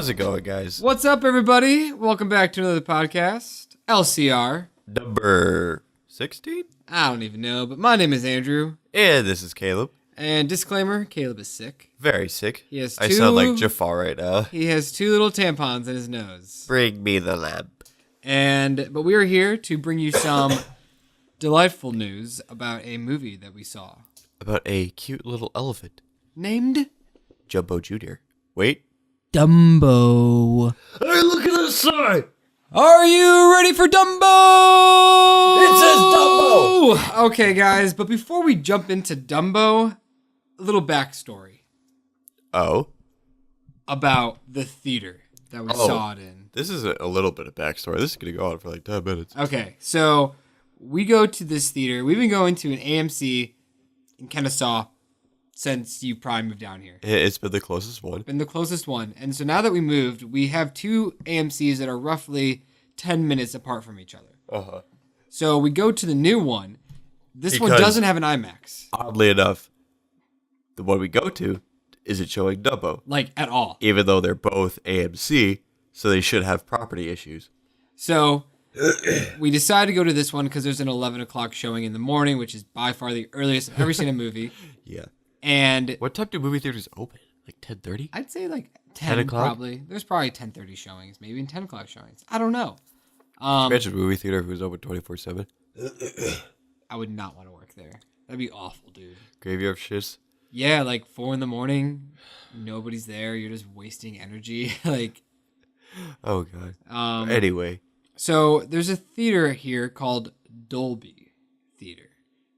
How's it going, guys? What's up, everybody? Welcome back to another podcast, LCR. Number 16? I don't even know, but my name is Andrew. And this is Caleb. And disclaimer, Caleb is sick. Very sick. He has I sound like Jafar right now. He has 2 little tampons in his nose. Bring me the lamp. But we are here to bring you some delightful news about a movie that we saw. About a cute little elephant. Named? Jumbo Jr. Wait. Dumbo. Hey, look at this sign! Are you ready for Dumbo? It says Dumbo! Okay, guys, but before we jump into Dumbo, a little backstory. Oh? About the theater that we saw it in. This is a little bit of backstory. This is going to go on for like 10 minutes. Okay, so we go to this theater. We've been going to an AMC in Kennesaw since you probably moved down here. It's been the closest one. Been the closest one. And so now that we moved, we have 2 AMCs that are roughly 10 minutes apart from each other. Uh-huh. So we go to the new one. This one doesn't have an IMAX. Oddly enough, the one we go to isn't showing Dumbo. Like, at all. Even though they're both AMC, so they should have property issues. So we decided to go to this one because there's an 11 o'clock showing in the morning, which is by far the earliest I've ever seen a movie. Yeah. And what time do movie theaters open? Like 10:30? I'd say like 10 o'clock? probably. There's probably 10:30 showings, maybe 10 o'clock showings. I don't know. Imagine a movie theater if it was open 24/7. I would not want to work there. That'd be awful, dude. Graveyard shifts. Yeah, like 4 a.m, nobody's there. You're just wasting energy. Like, oh god. Anyway, so there's a theater here called Dolby Theater,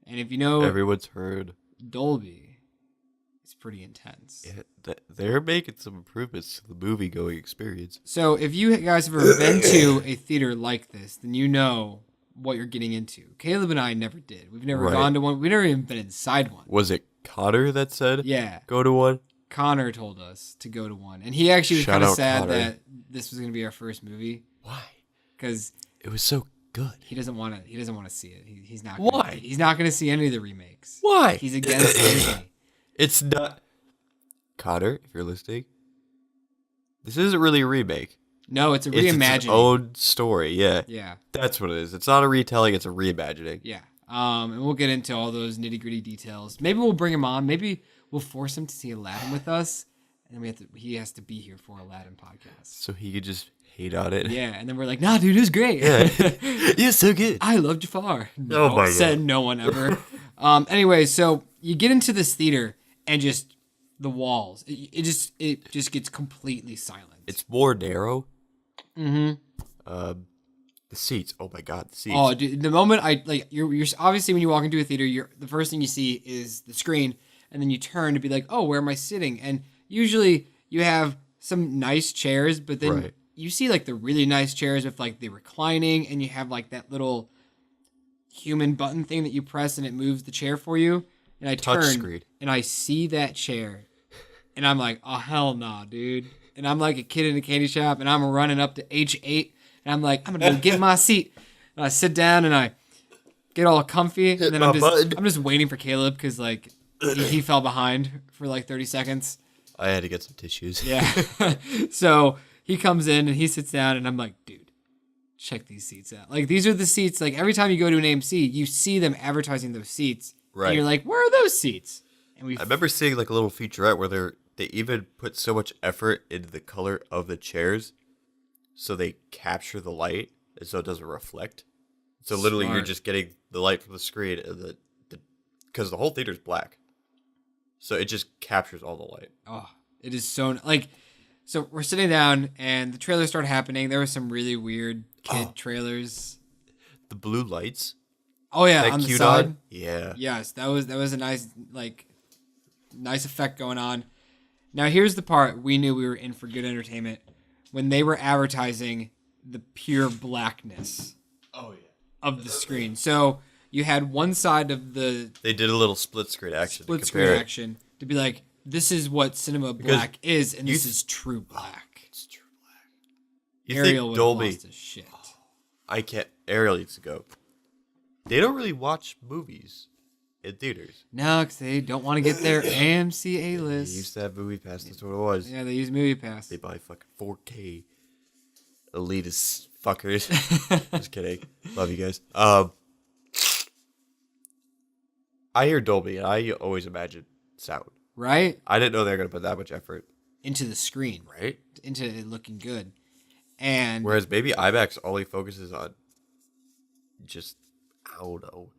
and if you know, everyone's heard Dolby. It's pretty intense. Yeah, they're making some improvements to the movie-going experience. So if you guys have ever been to a theater like this, then you know what you're getting into. Caleb and I never did. We've never gone to one. We've never even been inside one. Was it Connor that said, yeah, go to one? Connor told us to go to one. And he actually was kind of sad Connor. That this was going to be our first movie. Why? Because it was so good. He doesn't want to. He doesn't want to see it. He's not. Why? He's not going to see any of the remakes. Why? He's against Disney. It's not. Connor, if you're listening, this isn't really a remake. No, it's a reimagining. It's its own story, yeah. Yeah. That's what it is. It's not a retelling, it's a reimagining. Yeah. And we'll get into all those nitty-gritty details. Maybe we'll bring him on. Maybe we'll force him to see Aladdin with us. And he has to be here for Aladdin podcast. So he could just hate on it. Yeah, and then we're like, nah, dude, it was great. Yeah. You're so good. I love Jafar. Oh my God. Said no one ever. Anyway, so you get into this theater and just the walls. It just gets completely silent. It's more narrow. Mm-hmm. The seats. Oh my God, the seats. Oh, dude, the moment you're obviously when you walk into a theater, the first thing you see is the screen, and then you turn to be like, oh, where am I sitting? And usually you have some nice chairs, but then you see like the really nice chairs with like the reclining, and you have like that little human button thing that you press and it moves the chair for you. And I turn and I see that chair, and I'm like, oh hell nah, dude. And I'm like a kid in a candy shop, and I'm running up to H8, and I'm like, I'm gonna go get my seat. And I sit down and I get all comfy, and then I'm just waiting for Caleb because like he fell behind for like 30 seconds. I had to get some tissues. Yeah. So he comes in and he sits down, and I'm like, dude, check these seats out. Like these are the seats. Like every time you go to an AMC, you see them advertising those seats. Right. And you're like, where are those seats? And I remember seeing like a little featurette where they even put so much effort into the color of the chairs so they capture the light and so it doesn't reflect. So literally you're just getting the light from the screen and because the whole theater's black. So it just captures all the light. Oh, it is so so we're sitting down and the trailers start happening. There were some really weird kid trailers. The blue lights. Oh yeah, on the side. On? Yeah. Yes, that was a nice effect going on. Now here's the part we knew we were in for good entertainment when they were advertising the pure blackness. Oh yeah. Of the screen. So you had one side of the. They did a little split screen action. To be like, this is what cinema black is, and this is true black. It's true black. Ariel think Dolby? Lost his shit. I can't. Ariel needs to go. They don't really watch movies in theaters. No, because they don't want to get their AMC They A-list. used to have Movie Pass. That's what it was. Yeah, they use Movie Pass. They buy fucking 4K. Elitist fuckers. Just kidding. Love you guys. I hear Dolby, and I always imagine sound. Right? I didn't know they were going to put that much effort. Into the screen. Right? Into it looking good. And whereas maybe IMAX only focuses on just, I don't know,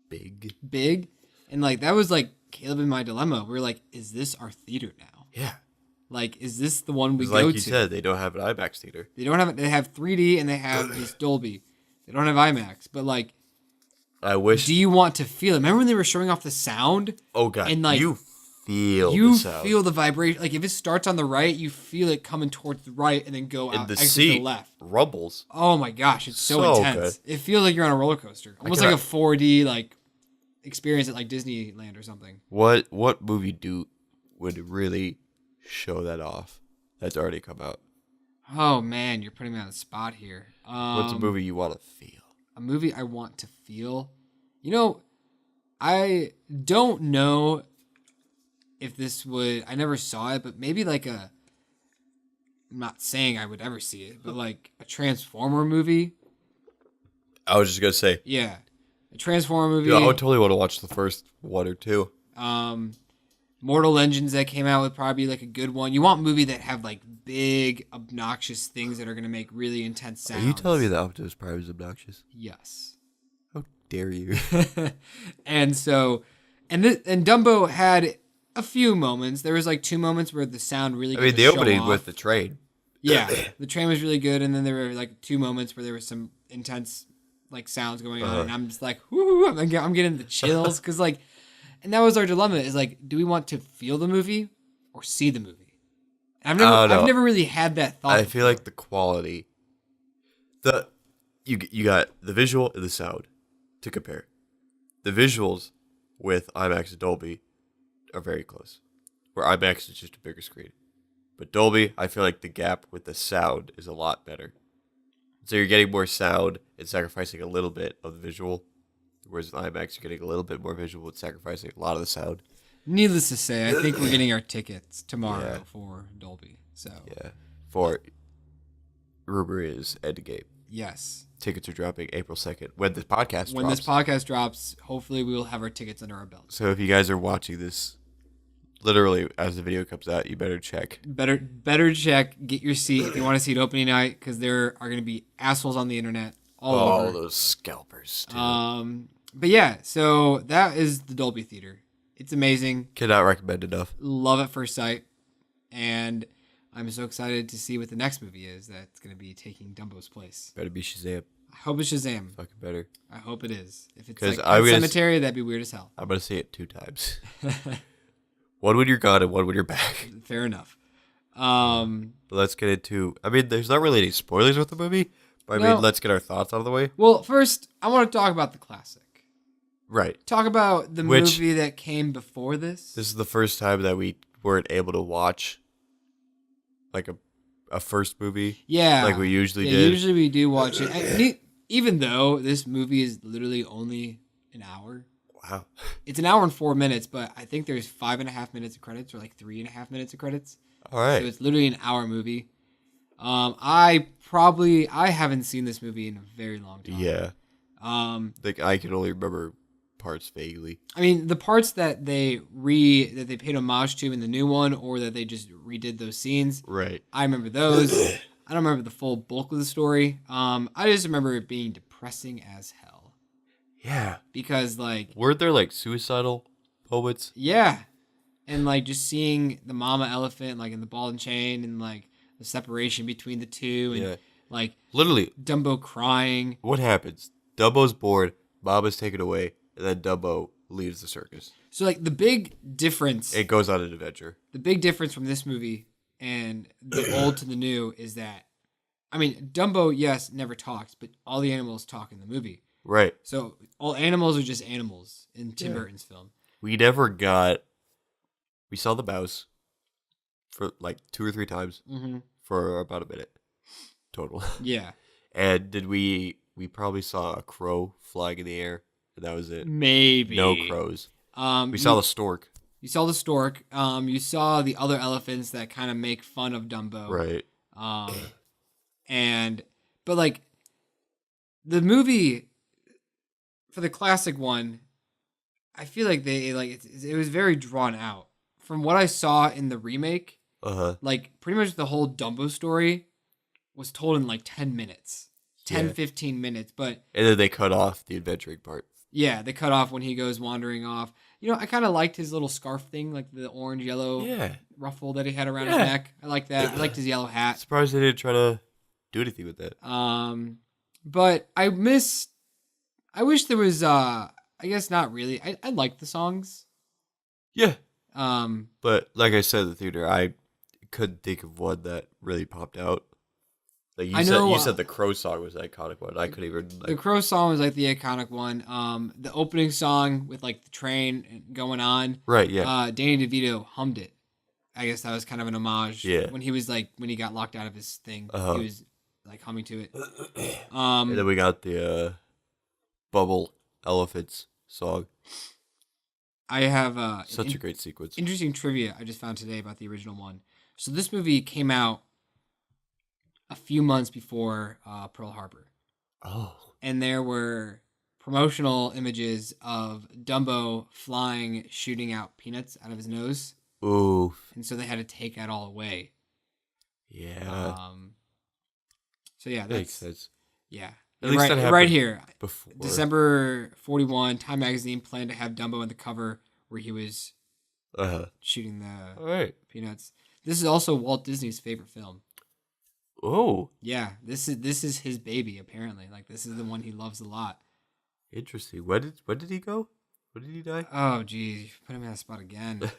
big. And like that was like Caleb and my dilemma. We were like, is this our theater now? Yeah. Like, is this the one we go like to? you said, they don't have an IMAX theater. They don't have it. They have 3D and they have this Dolby. They don't have IMAX. But like, I wish. do you want to feel it? Remember when they were showing off the sound? Oh god. And like you feel the sound. feel the vibration. Like if it starts on the right, you feel it coming towards the right and then go out and the exit seat to the left. rumbles. Oh my gosh, it's so intense. Good. It feels like you're on a roller coaster, almost like a 4D like experience at like Disneyland or something. What movie would really show that off? That's already come out. Oh man, you're putting me on the spot here. What's a movie you want to feel? A movie I want to feel. You know, I don't know if this would. I never saw it, but maybe like a. I'm not saying I would ever see it, but like a Transformer movie. I was just gonna say. Yeah, a Transformer movie. Dude, I would totally want to watch the first one or two. Mortal Engines that came out would probably be like a good one. You want a movie that have like big, obnoxious things that are going to make really intense sounds. Are you telling me that Optimus Prime is obnoxious? Yes. How dare you? And so, and Dumbo had a few moments. There was like 2 moments where the sound really. I mean, the opening with the train. Yeah, the train was really good, and then there were like 2 moments where there was some intense like sounds going on, and I'm just like, whoo! I'm getting the chills because like. And that was our dilemma: is like, do we want to feel the movie or see the movie? I've never really had that thought. I feel like the quality, you got the visual and the sound to compare. The visuals with IMAX and Dolby are very close, where IMAX is just a bigger screen, but Dolby, I feel like the gap with the sound is a lot better. So you're getting more sound and sacrificing a little bit of the visual. Whereas in IMAX, you're getting a little bit more visual with sacrificing a lot of the sound. Needless to say, I think we're getting our tickets tomorrow for Dolby. So yeah, for rumor is Endgame. Yes, tickets are dropping April 2nd when this podcast drops. When this podcast drops, hopefully we will have our tickets under our belt. So if you guys are watching this, literally as the video comes out, you better check. Better check. Get your seat if you want to see it opening night, because there are going to be assholes on the internet all over. Those scalpers. Too. But yeah, so that is the Dolby Theater. It's amazing. Cannot recommend enough. Love at first sight. And I'm so excited to see what the next movie is that's going to be taking Dumbo's place. Better be Shazam. I hope it's Shazam. Fucking better. I hope it is. If it's like Pet Cemetery, that'd be weird as hell. I'm going to see it 2 times. One when you're gone and one when you're back. Fair enough. Let's get into... I mean, there's not really any spoilers with the movie. But I mean, let's get our thoughts out of the way. Well, first, I want to talk about the classic. Right. Talk about the movie that came before this. This is the first time that we weren't able to watch like a first movie. Yeah. Like we usually did. Usually we do watch it. And even though this movie is literally only an hour. Wow. It's an hour and 4 minutes, but I think there's 5.5 minutes of credits or like 3.5 minutes of credits. All right. So it's literally an hour movie. I haven't seen this movie in a very long time. Yeah. Like I can only remember parts vaguely. I mean, the parts that they paid homage to in the new one, or that they just redid those scenes. Right. I remember those. I don't remember the full bulk of the story. I just remember it being depressing as hell. Yeah. Because like, weren't there like suicidal poets? Yeah. And like just seeing the mama elephant like in the ball and chain, and like the separation between the two, and like literally Dumbo crying. What happens? Dumbo's bored, Mama's taken away, and then Dumbo leaves the circus. So like the big difference, it goes on an adventure. The big difference from this movie and the old to the new is that, I mean, Dumbo, yes, never talks, but all the animals talk in the movie. Right. So all animals are just animals in Tim Burton's film. We saw the mouse for like 2 or 3 times for about a minute total. Yeah. And we probably saw a crow flying in the air and that was it. Maybe. No crows. We saw the stork. You saw the stork. You saw the other elephants that kind of make fun of Dumbo. Right. But like the movie for the classic one, I feel like it was very drawn out. From what I saw in the remake, like pretty much the whole Dumbo story was told in like 10 minutes. 15 minutes, and then they cut off the adventuring part. Yeah, they cut off when he goes wandering off. You know, I kind of liked his little scarf thing, like the orange yellow ruffle that he had around his neck. I like that. I liked his yellow hat. Surprised they didn't try to do anything with that. But I wish there was I guess not really. I like the songs. Yeah. But like I said in the theater, I couldn't think of one that really popped out. Like you said the Crow song was the iconic one. I couldn't even. The Crow song was like the iconic one. The opening song with like the train going on. Right. Yeah. Danny DeVito hummed it. I guess that was kind of an homage. Yeah. When he got locked out of his thing, he was like humming to it. And then we got the Bubble Elephants song. I have such a great sequence. Interesting trivia I just found today about the original one. So this movie came out a few months before Pearl Harbor. Oh. And there were promotional images of Dumbo flying, shooting out peanuts out of his nose. Ooh. And so they had to take that all away. Yeah. So yeah, that makes sense. Yeah. At least that right here. Before. December 41, Time Magazine planned to have Dumbo on the cover where he was shooting the peanuts. This is also Walt Disney's favorite film. Oh. Yeah, this is his baby, apparently. Like, this is the one he loves a lot. Interesting. When did he go? When did he die? Oh, geez. You put him on the spot again.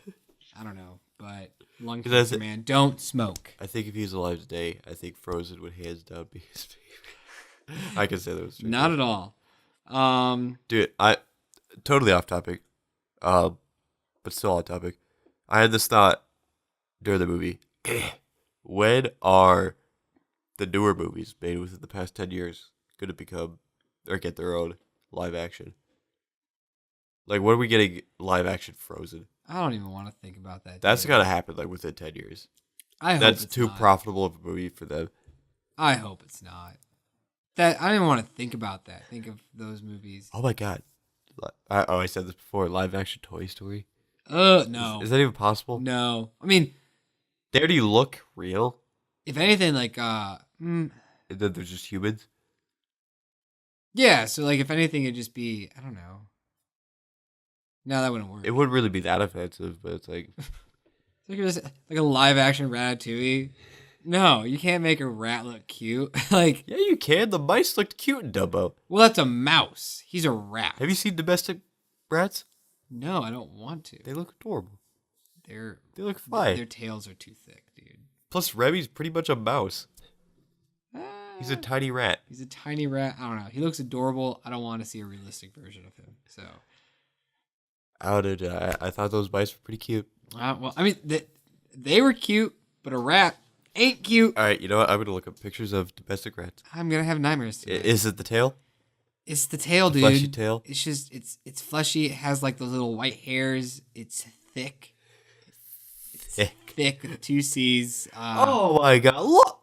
I don't know, but lung cancer, man. Don't smoke. I think if he was alive today, I think Frozen would hands down be his favorite. I can say that was true. Not at all. Dude, I totally off topic, but still on topic. I had this thought during the movie. When are the newer movies made within the past 10 years going to become or get their own live action? Like, when are we getting live action Frozen? I don't even want to think about that. That's got to happen like within 10 years. I hope that's it's too not. profitable of a movie for them. I hope it's not. That I don't even want to think about that. Think of those movies. Oh my god! I said this before. Live action Toy Story. No. Is that even possible? No. I mean, they already look real. If anything, like and then they're just humans. Yeah. So like, if anything, it'd just be I don't know. No, that wouldn't work. It wouldn't really be that offensive, but it's like it's like a live action Ratatouille. No, you can't make a rat look cute. Like, yeah, you can. The mice looked cute in Dumbo. Well, that's a mouse. He's a rat. Have you seen domestic rats? No, I don't want to. They look adorable. They look fine. Their tails are too thick, dude. Plus, Remy's pretty much a mouse. He's a tiny rat. He's a tiny rat. I don't know. He looks adorable. I don't want to see a realistic version of him. So, I thought those mice were pretty cute. Well, I mean, they were cute, but a rat ain't cute. All right, you know what? I'm gonna look up pictures of domestic rats. I'm gonna have nightmares today. Is it the tail? It's the tail, dude. Fleshy tail. It's just it's fleshy. It has like those little white hairs. It's thick. It's thick with 2 C's. Oh my god! Look,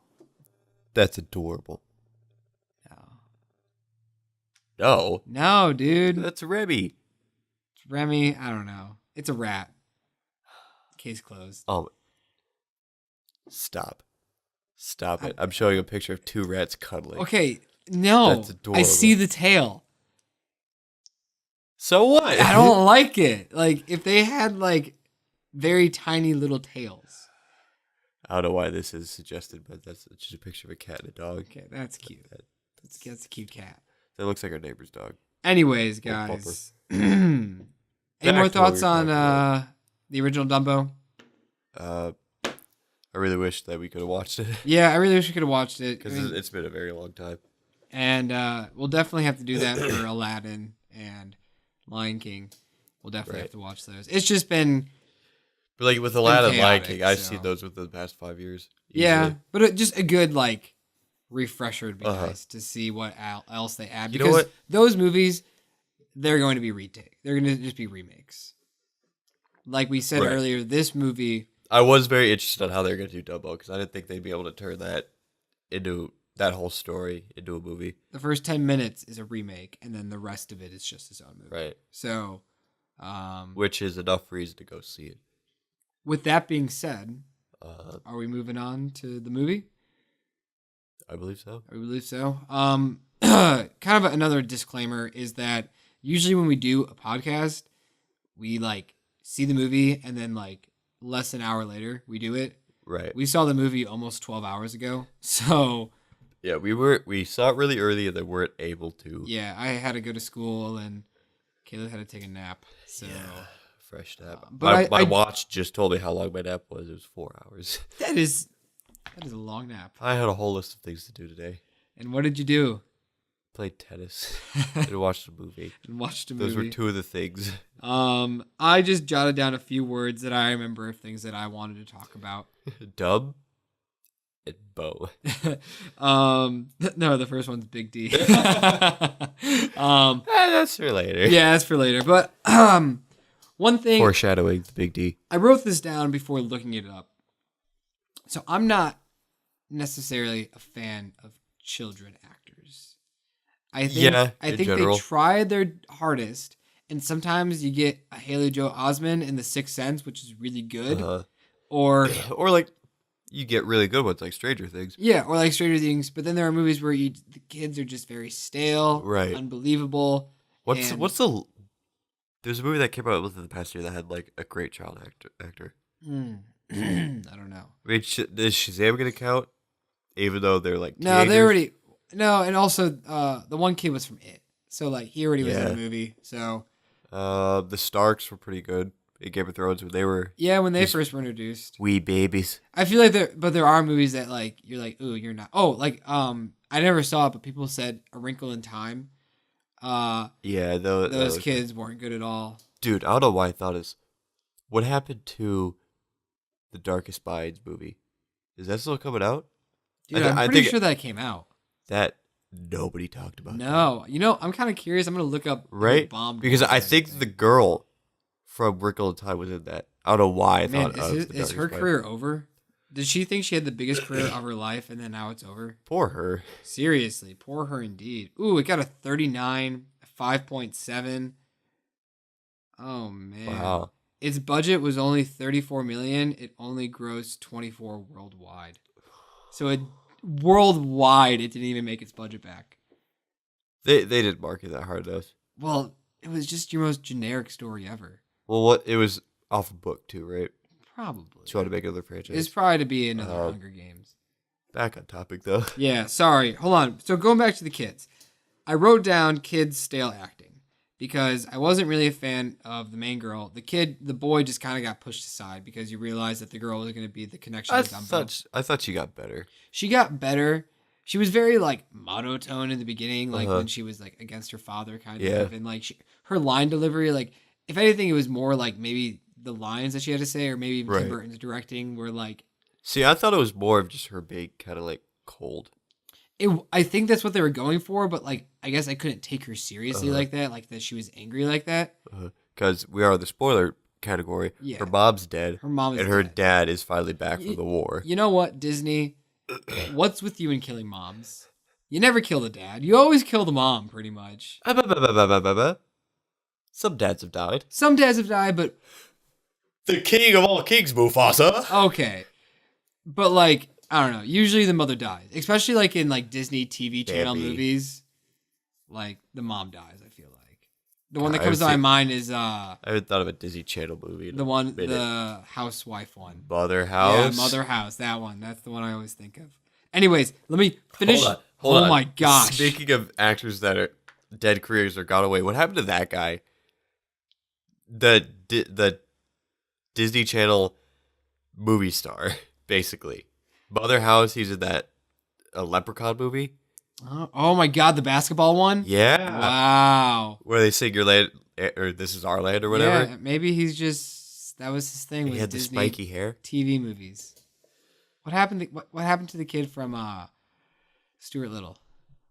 that's adorable. No, dude. That's Remy. It's Remy. I don't know. It's a rat. Case closed. Oh. Stop it. I'm showing a picture of 2 rats cuddling. Okay, no. That's adorable. I see the tail. So what? I don't like it. Like, if they had, like, very tiny little tails. I don't know why this is suggested, but that's just a picture of a cat and a dog. Okay, that's cute. That's a cute cat. That looks like our neighbor's dog. Anyways, guys. Any more thoughts on the original Dumbo? I really wish that we could have watched it. Yeah, I really wish we could have watched it. Because it's been a very long time. And we'll definitely have to do that for Aladdin and Lion King. We'll definitely have to watch those. It's just been... But like with Aladdin and Lion King, I've seen those within the past 5 years. Easily. Yeah, but just a good like refresher would be nice to see what else they add. Because you know what? Those movies, they're going to be retake. They're going to just be remakes. Like we said earlier, this movie. I was very interested on how they're going to do Dumbo because I didn't think they'd be able to turn that into that whole story into a movie. The first 10 minutes is a remake, and then the rest of it is just his own movie. Right. So, which is enough reason to go see it. With that being said, are we moving on to the movie? I believe so. I believe so. Kind of another disclaimer is that usually when we do a podcast, we like see the movie and then like less than an hour later we do it. Right. We saw the movie almost 12 hours ago. So yeah, we saw it really early and then weren't able to. Yeah, I had to go to school and Kayla had to take a nap. So yeah, fresh nap. But my watch just told me how long my nap was. It was 4 hours. That is a long nap. I had a whole list of things to do today. And what did you do? Played tennis and watched a movie. Those were two of the things. I just jotted down a few words that I remember of things that I wanted to talk about. Dub and bow. No, the first one's Big D. That's for later. Yeah, that's for later. But one thing, foreshadowing the Big D. I wrote this down before looking it up. So I'm not necessarily a fan of children actors. I think they tried their hardest, and sometimes you get a Haley Joel Osment in The Sixth Sense, which is really good, or like you get really good ones like Stranger Things. Yeah, or like Stranger Things. But then there are movies where the kids are just very stale, right? Unbelievable. What's the? There's a movie that came out within the past year that had like a great child actor. I don't know. I mean, is Shazam going to count? Even though they're like teenagers? No, they already. No, and also the one kid was from It, so like he already was in the movie. So the Starks were pretty good in Game of Thrones when they were when they first were introduced. Wee babies. I feel like there are movies that like you're like, ooh, you're not. Oh, like I never saw it, but people said A Wrinkle in Time. Those kids weren't good at all. Dude, I don't know why I thought is what happened to the Darkest Minds movie. Is that still coming out? Dude, I'm pretty sure that came out. That nobody talked about. No, I'm kind of curious. I'm gonna look up bomb because I think the girl from Wrinkle in Time was in that. I don't know why I thought. Is her career over? Did she think she had the biggest career of her life and then now it's over? Poor her. Seriously, poor her indeed. Ooh, it got a 39, 5.7. Oh man. Wow. Its budget was only 34 million. It only grossed 24 worldwide. So worldwide, it didn't even make its budget back. They didn't market that hard though. Well, it was just your most generic story ever. Well, it was off a book too, right? Probably. Try to make another franchise. It's probably to be another Hunger Games. Back on topic though. Yeah, sorry. Hold on. So going back to the kids, I wrote down kids' stale acting because I wasn't really a fan of the main girl. The boy just kind of got pushed aside because you realized that the girl was going to be the connection with Dumbo. I thought she got better. She got better. She was very like monotone in the beginning, like when she was like against her father, kind of, and like her line delivery, like if anything, it was more like maybe the lines that she had to say, or maybe Tim Burton's directing were like. See, I thought it was more of just her being kind of like cold. I think that's what they were going for, but like I guess I couldn't take her seriously like that she was angry like that. Because we are the spoiler category. Yeah. Her mom's dead. Her mom is and her dad is finally back from the war. You know what, Disney? What's with you in killing moms? You never kill the dad. You always kill the mom, pretty much. Some dads have died. Some dads have died, but the king of all kings, Mufasa. Okay, but like I don't know. Usually the mother dies, especially like in like Disney TV channel movies. Like the mom dies. I feel like the one that comes to my mind is I haven't thought of a Disney Channel movie. The housewife one. Mother House. Yeah, Mother House. That one. That's the one I always think of. Anyways, let me finish. Hold oh on. My gosh! Speaking of actors that are dead careers or gone away, what happened to that guy? The Disney Channel movie star, basically. Mother House. He's in that Leprechaun movie. Oh my God, the basketball one? Yeah. Wow. Where they sing "Your Land" or "This Is Our Land" or whatever. Yeah, maybe he's just that was his thing. He had Disney the spiky hair. TV movies. What happened to the kid from Stuart Little?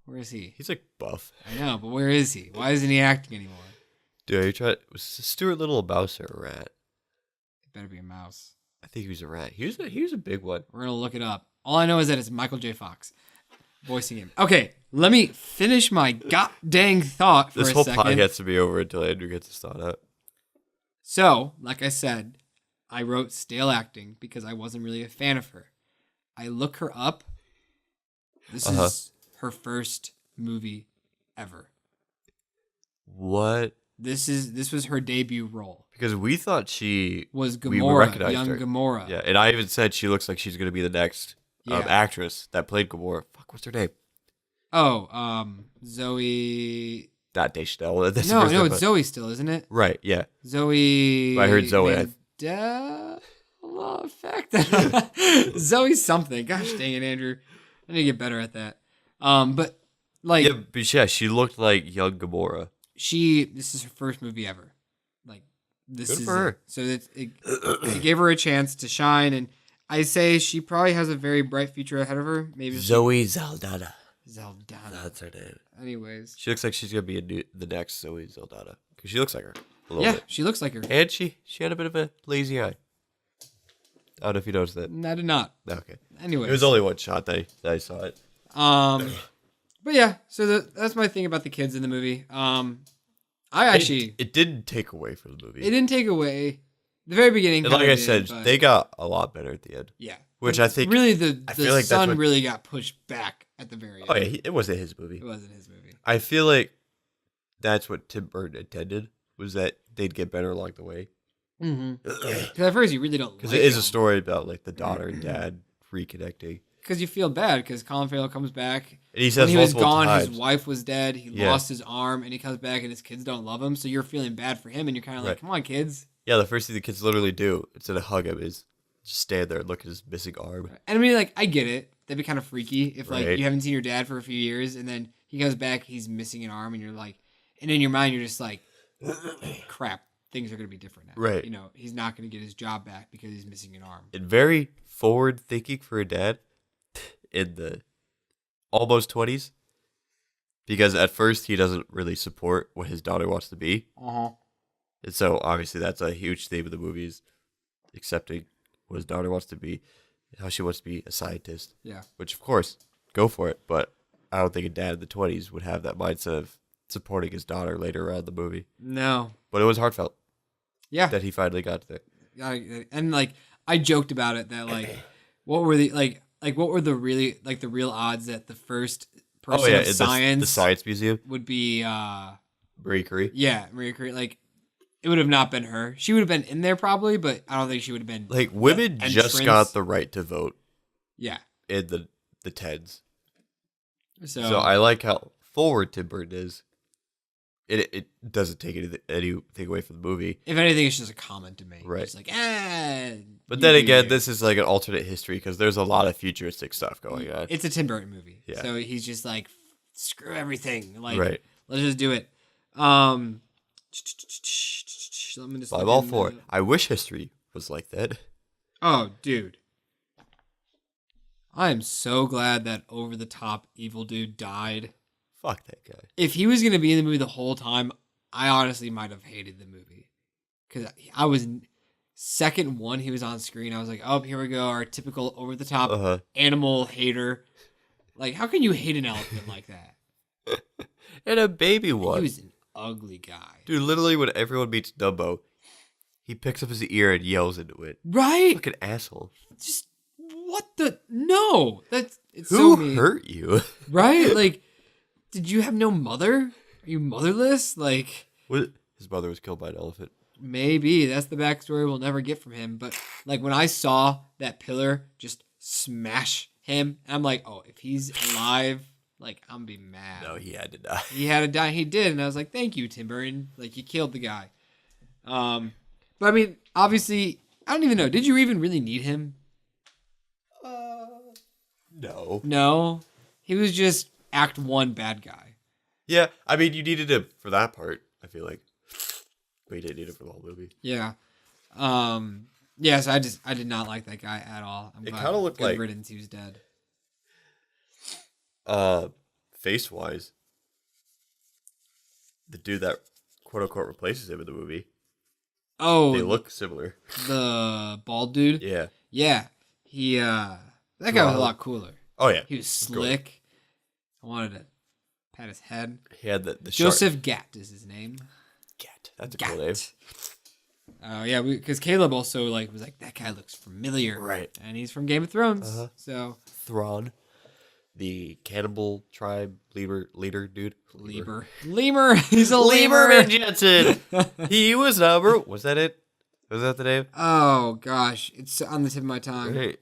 Where is he? He's like buff. I know, but where is he? Why isn't he acting anymore? Dude, was Stuart Little a mouse or a rat? It better be a mouse. I think he was a rat. He was a big one. We're gonna look it up. All I know is that it's Michael J. Fox voicing him. Okay, let me finish my god dang thought for a second. This whole pod gets to be over until Andrew gets his thought out. So, like I said, I wrote stale acting because I wasn't really a fan of her. I look her up. This is her first movie ever. What? This was her debut role. Because we thought she was Gamora, young her. Gamora. Yeah, and I even said she looks like she's going to be the next actress that played Gamora. Fuck, what's her name? Oh, Zoe. Not Deschanel. No, it's Zoe still, isn't it? Right, yeah. Zoe. I heard Zoe. Effect. Zoe something. Gosh dang it, Andrew. I need to get better at that. But like, yeah, she looked like young Gamora. This is her first movie ever. Like, this Good is for her. So it gave her a chance to shine, and I say she probably has a very bright future ahead of her. Maybe Zoe Saldana. That's her name. Anyways, she looks like she's gonna be the next Zoe Saldana because she looks like her. Bit. She looks like her, and she had a bit of a lazy eye. I don't know if you noticed that. I did not. Okay. Anyway, it was only one shot that I saw it. But yeah, so that's my thing about the kids in the movie. It didn't take away from the movie. It didn't take away. The very beginning, and like I said, they got a lot better at the end. Yeah, which I think really the son really got pushed back at the very end. Oh yeah, it wasn't his movie. It wasn't his movie. I feel like that's what Tim Burton intended, was that they'd get better along the way. Because at first you really don't. Because it is a story about like the daughter and dad reconnecting. Because you feel bad because Colin Farrell comes back. And he says when he was gone, times. his wife was dead. He lost his arm, and he comes back, and his kids don't love him. So you're feeling bad for him, and you're kind of like, "Come on, kids." Yeah, the first thing the kids literally do instead of hug him is just stand there and look at his missing arm. And I mean, like, I get it. That'd be kind of freaky if like you haven't seen your dad for a few years, and then he comes back, he's missing an arm, and you're like, and in your mind you're just like, crap, things are gonna be different now. Right. You know, he's not gonna get his job back because he's missing an arm. And very forward thinking for a dad in the almost 20s. Because at first he doesn't really support what his daughter wants to be. And so obviously that's a huge theme of the movies, accepting what his daughter wants to be, how she wants to be a scientist. Yeah. Which of course, go for it. But I don't think a dad in the 20s would have that mindset of supporting his daughter later on in the movie. No. But it was heartfelt. Yeah. That he finally got there. And like I joked about it that like what were the what were the really like the real odds that the first person of science the science museum would be Marie Curie. Yeah, Marie Curie. Like it would have not been her. She would have been in there probably, but I don't think she would have been like women just got the right to vote. Yeah. In the 10s. So I like how forward Tim Burton is. It doesn't take anything away from the movie. If anything, it's just a comment to make. Right. It's like, But then again, this is like an alternate history because there's a lot of futuristic stuff going on. It's a Tim Burton movie. Yeah. So he's just like, screw everything. Like, let's just do it. I'm all for it. I wish history was like that. Oh, dude. I am so glad that over the top evil dude died. Fuck that guy. If he was going to be in the movie the whole time, I honestly might have hated the movie. Because I was... Second one he was on screen, I was like, oh, here we go. Our typical over-the-top animal hater. Like, how can you hate an elephant like that? And a baby one. He was an ugly guy. Dude, literally when everyone meets Dumbo, he picks up his ear and yells into it. Right? Fucking asshole. Just, what the... No! It's Who so mean. hurt you? Right? Like... Did you have no mother? Are you motherless? Like, what? His mother was killed by an elephant. Maybe that's the backstory we'll never get from him. But like when I saw that pillar just smash him, I'm like, oh, if he's alive, like I'm gonna be mad. No, he had to die. He had to die. He did, and I was like, thank you, Tim Burton. Like you killed the guy. But I mean, obviously, I don't even know. Did you even really need him? No. No, he was just Act 1 bad guy. Yeah, I mean, you needed him for that part, I feel like. But you didn't need him for the whole movie. Yeah. Yes, I did not like that guy at all. I'm it kind of looked like riddance he was dead. face-wise, the dude that quote-unquote replaces him in the movie, Oh, they look similar. The bald dude? Yeah. Yeah. That guy was a lot cooler. Oh, yeah. He was slick. I wanted to pat his head. He had the Joseph Gatt is his name. Gatt. That's a cool name. Oh, yeah, because Caleb also was like, that guy looks familiar. Right. And he's from Game of Thrones. So Thrawn, the cannibal tribe leader dude. Lemur. He's a lemur. Lemur Jensen. He was number. Was that it? Was that the name? Oh, gosh. It's on the tip of my tongue. Right.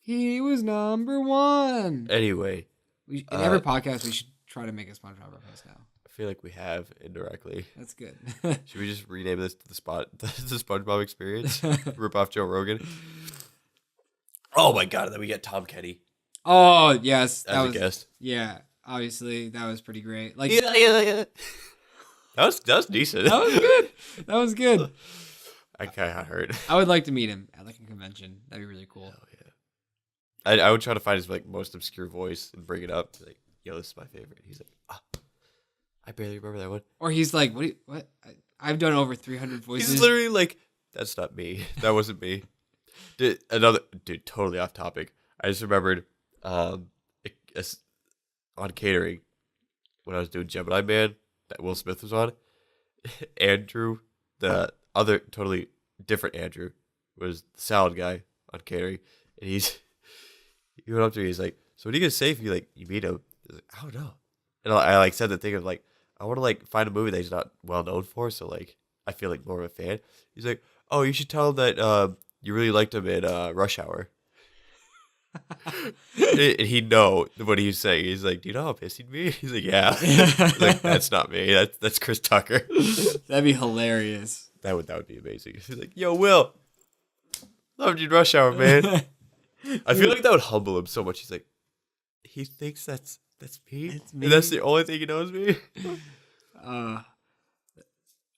He was number one. Anyway. In every podcast, we should try to make a SpongeBob reference now. I feel like we have indirectly. That's good. Should we just rename this to the SpongeBob Experience? Rip off Joe Rogan. Oh my god! And then we get Tom Kenny. Oh yes, as a guest. Yeah, obviously that was pretty great. Yeah. That was decent. That was good. That was good. I kind of hurt. I would like to meet him at a convention. That'd be really cool. Hell yeah. I would try to find his most obscure voice and bring it up. Like, yo, this is my favorite. He's like, I barely remember that one. Or he's like, what? I've done over 300 voices. He's literally like, that's not me. That wasn't me. Dude, totally off topic. I just remembered on catering when I was doing Gemini Man that Will Smith was on. Andrew, the other totally different Andrew, was the salad guy on catering, and he went up to me. He's like, "So what are you gonna say if you meet him?" He's like, "I don't know." And I said the thing of I want to find a movie that he's not well known for, so I feel like more of a fan. He's like, "Oh, you should tell him that you really liked him in Rush Hour." And he'd know what he was saying. He's like, "Do you know how pissed he'd be?" He's like, "Yeah." He's like, "That's not me. That's Chris Tucker." That'd be hilarious. That would be amazing. He's like, "Yo, Will, loved you in Rush Hour, man." I feel like that would humble him so much. He's like, he thinks that's me. It's me. And that's the only thing he knows me. I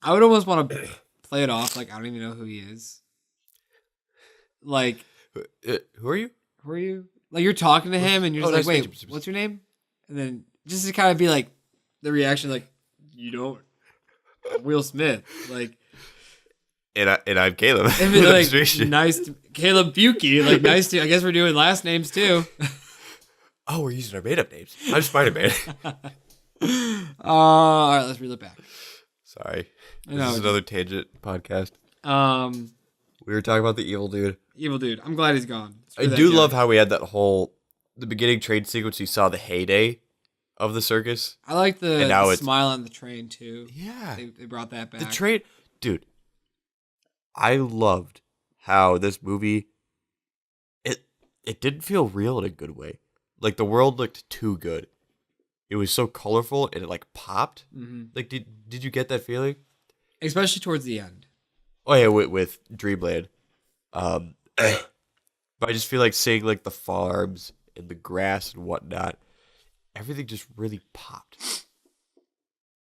would almost want to play it off I don't even know who he is. Who are you? Who are you? You're talking to him and you're just nice wait, to meet you. what's your name? And then just to kind of be the reaction, you don't. Will Smith, And I'm Caleb. and be nice to Caleb Buki, nice to. I guess we're doing last names too. Oh, we're using our made-up names. I'm Spider-Man. All right, let's reel it back. Sorry, this is another tangent podcast. We were talking about the evil dude. Evil dude. I'm glad he's gone. I do love how we had the beginning train sequence. You saw the heyday of the circus. I like the smile on the train too. Yeah, they brought that back. The train, dude. I loved how this movie. It didn't feel real in a good way. The world looked too good. It was so colorful and it popped. Mm-hmm. Did you get that feeling? Especially towards the end. Oh yeah, with Dreamland. But I just feel like seeing the farms and the grass and whatnot, everything just really popped.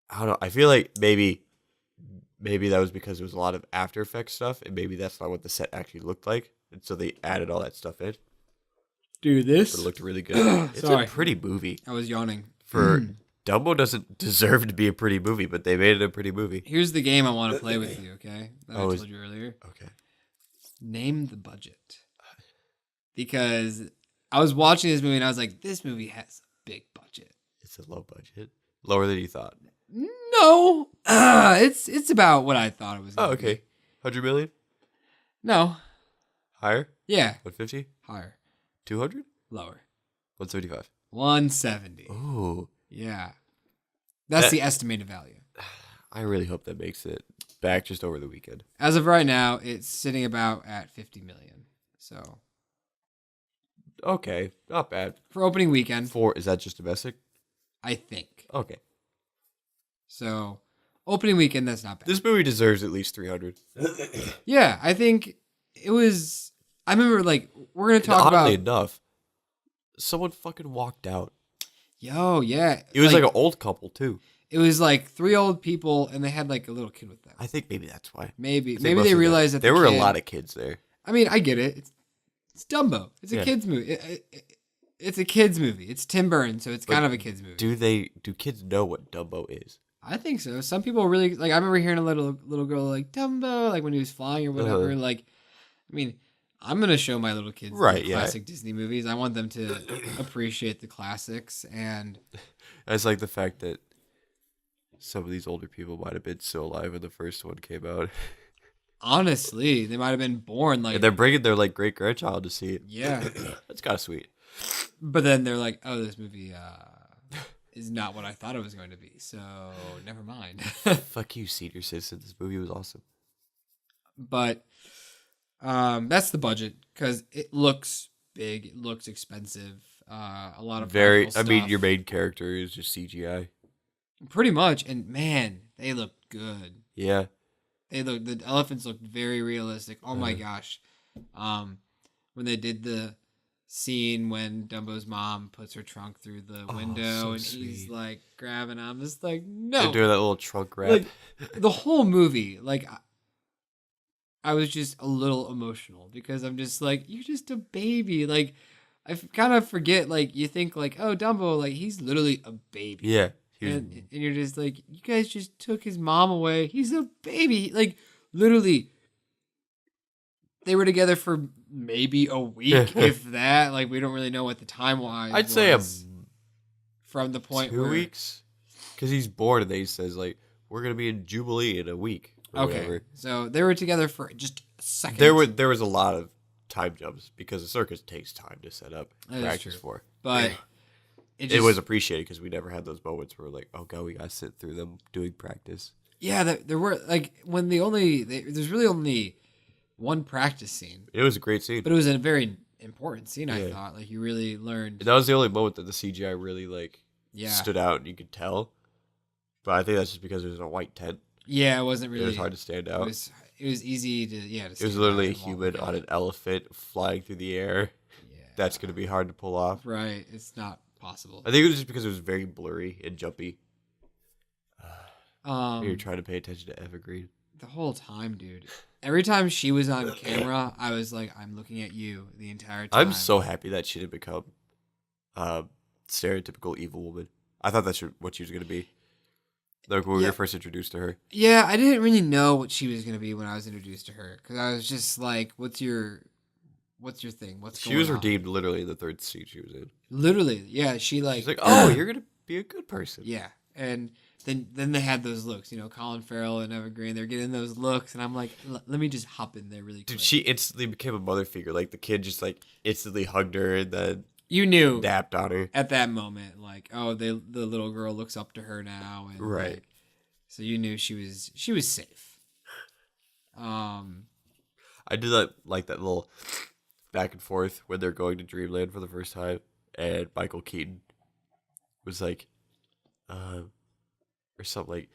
I don't know. I feel like maybe that was because there was a lot of After Effects stuff, and maybe that's not what the set actually looked like, and so they added all that stuff in. Dude, But it looked really good. It's a pretty movie. I was yawning. Dumbo doesn't deserve to be a pretty movie, but they made it a pretty movie. Here's the game I want to play with you, okay? That I told you earlier. Okay. Name the budget. Because I was watching this movie and I was like, this movie has a big budget. It's a low budget. Lower than you thought. No. It's about what I thought it was going to okay. be. 100 million? No. Higher? Yeah. 150? Higher. 200? Lower. 175. 170. Ooh. Yeah. That's the estimated value. I really hope that makes it back just over the weekend. As of right now, it's sitting about at 50 million. So. Okay. Not bad. For opening weekend. Is that just domestic? I think. Okay. So, opening weekend, that's not bad. This movie deserves at least 300. Yeah, I think it was. I remember, we're going to talk oddly about. enough, someone fucking walked out. Yo, yeah. It was an old couple, too. It was 3 old people, and they had a little kid with them. I think maybe that's why. Maybe they realized that there were a lot of kids there. I mean, I get it. It's Dumbo. It's a kids movie. It's a kids movie. It's Tim Burton, so it's kind of a kids movie. Do kids know what Dumbo is? I think so. Some people really like. I remember hearing a little girl like Dumbo, like when he was flying or whatever. Like, I mean, I'm gonna show my little kids the classic Disney movies. I want them to appreciate the classics, and I just like the fact that some of these older people might have been still alive when the first one came out. Honestly, they might have been born like. And they're bringing their like great grandchild to see it. Yeah, that's kind of sweet. But then they're like, "Oh, this movie is not what I thought it was going to be." So never mind. Fuck you, senior citizen. This movie was awesome. But that's the budget because it looks big. It looks expensive. A lot of I mean, your main character is just CGI. Pretty much, and man, they look good. Yeah. The elephants looked very realistic. Oh my gosh. When they did the scene when Dumbo's mom puts her trunk through the window and sweet. He's like grabbing, I'm just like, no. They're doing that little trunk grab. Like, the whole movie, like, I was just a little emotional because I'm just like, you're just a baby. Like, I kind of forget, like, you think like, oh, Dumbo, like, he's literally a baby. Yeah. And you're just like, you guys just took his mom away. He's a baby. Like, literally, they were together for maybe a week, if that. Like, we don't really know what the time-wise I'd say from the point 2 weeks. Because he's bored and then he says, like, we're going to be in Jubilee in a week. Okay. Whatever. So they were together for just a second. There was a lot of time jumps because the circus takes time to set up and practice for. But... It was appreciated because we never had those moments where we're like, oh god, we gotta sit through them doing practice. Yeah, there were like when there's really only one practice scene. It was a great scene, but it was a very important scene. I thought like you really learned. That was the only moment that the CGI really like stood out and you could tell. But I think that's just because it was in a white tent. Yeah, it wasn't really. It was hard to stand out. It was easy to it was literally a human on an elephant flying through the air. Yeah, that's gonna be hard to pull off. Right, it's not possible. I think it was just because it was very blurry and jumpy. You're trying to pay attention to Evergreen the whole time, dude. Every time she was on camera, I was like, I'm looking at you the entire time. I'm so happy that she didn't become stereotypical evil woman. I thought that's what she was going to be. Like when we were first introduced to her. Yeah, I didn't really know what she was going to be when I was introduced to her. Because I was just like, what's your thing? She was redeemed literally in the third scene she was in. Literally, yeah. She's like, oh, you're gonna be a good person. Yeah, and then they had those looks, Colin Farrell and Evergreen. They're getting those looks, and I'm like, let me just hop in there really quick. Dude, she instantly became a mother figure. Like the kid just like instantly hugged her and then you knew dapped on her at that moment. Like, oh, the little girl looks up to her now, and right. Like, so you knew she was safe. I did like that little back and forth when they're going to Dreamland for the first time, and Michael Keaton was like, or something like,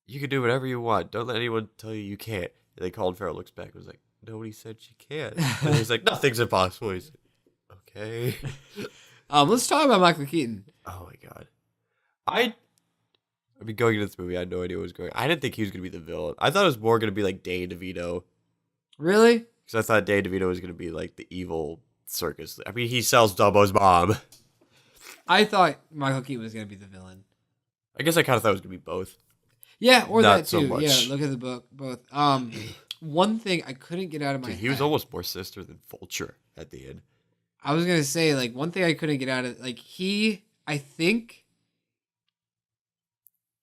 you can do whatever you want. Don't let anyone tell you you can't. And then Colin Farrell looks back and was like, nobody said she can't. And he's like, nothing's impossible. He's like, okay. Let's talk about Michael Keaton. Oh my god. I mean, going into this movie, I had no idea what was going on. I didn't think he was going to be the villain. I thought it was more going to be like Danny DeVito. Really? Because I thought Danny DeVito was going to be like the evil circus. I mean, he sells Dumbo's mom. I thought Michael Keaton was going to be the villain. I guess I kind of thought it was going to be both. Yeah, or Not that too. So much. Yeah, look at the book, both. One thing I couldn't get out of my head. He was almost more sinister than Vulture at the end. I was going to say, like, one thing I couldn't get out of, like, I think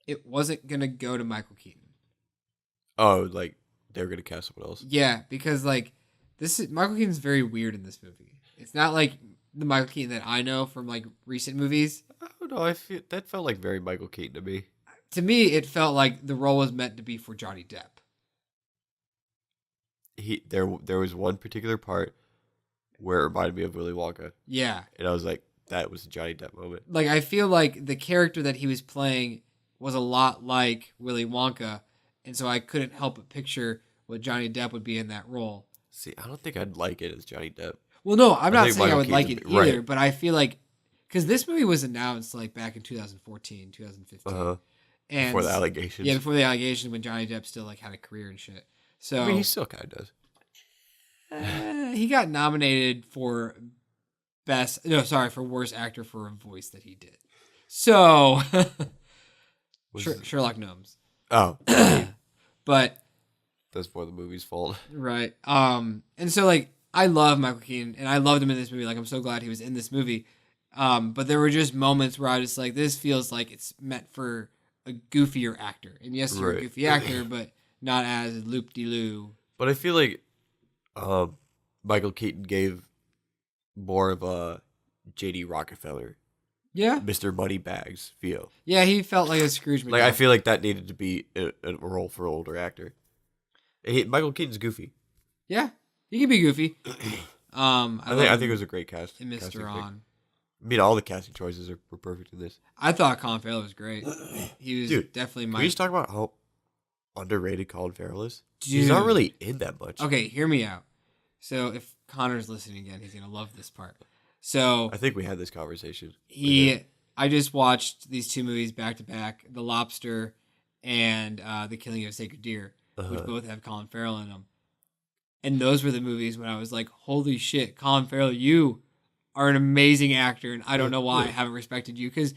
it wasn't going to go to Michael Keaton. Oh, like, they were going to cast someone else? Yeah, because, like, Michael Keaton's very weird in this movie. It's not like the Michael Keaton that I know from, like, recent movies. I don't know. That felt like very Michael Keaton to me. To me, it felt like the role was meant to be for Johnny Depp. There was one particular part where it reminded me of Willy Wonka. Yeah. And I was like, that was a Johnny Depp moment. Like, I feel like the character that he was playing was a lot like Willy Wonka, and so I couldn't help but picture what Johnny Depp would be in that role. See, I don't think I'd like it as Johnny Depp. Well, no, I'm not saying I would like it either, right. But I feel like, because this movie was announced, like, back in 2014, 2015. Uh-huh. And before the allegations. Yeah, before the allegations, when Johnny Depp still, like, had a career and shit. So I mean, he still kind of does. He got nominated for for worst actor for a voice that he did. So, Sherlock Gnomes. Oh. But that's more the movie's fault. Right. And so like I love Michael Keaton and I loved him in this movie. Like I'm so glad he was in this movie. But there were just moments where I was like, this feels like it's meant for a goofier actor. And yes, you're a goofy actor, but not as loop-de-loo. But I feel like Michael Keaton gave more of a J.D. Rockefeller, Mr. Moneybags feel. Yeah, he felt like a Scrooge McDuck. Like I feel like that needed to be a role for an older actor. Michael Keaton's goofy. Yeah, he can be goofy. I think it was a great cast. And Mr. On. I mean, all the casting choices were perfect in this. I thought Colin Farrell was great. He was definitely my... Can we just talk about how underrated Colin Farrell is? He's not really in that much. Okay, hear me out. So if Connor's listening again, he's going to love this part. So I think we had this conversation. I just watched these two movies back to back, The Lobster and The Killing of a Sacred Deer, which both have Colin Farrell in them. And those were the movies when I was like, holy shit, Colin Farrell, you are an amazing actor, and I don't know why I haven't respected you. Because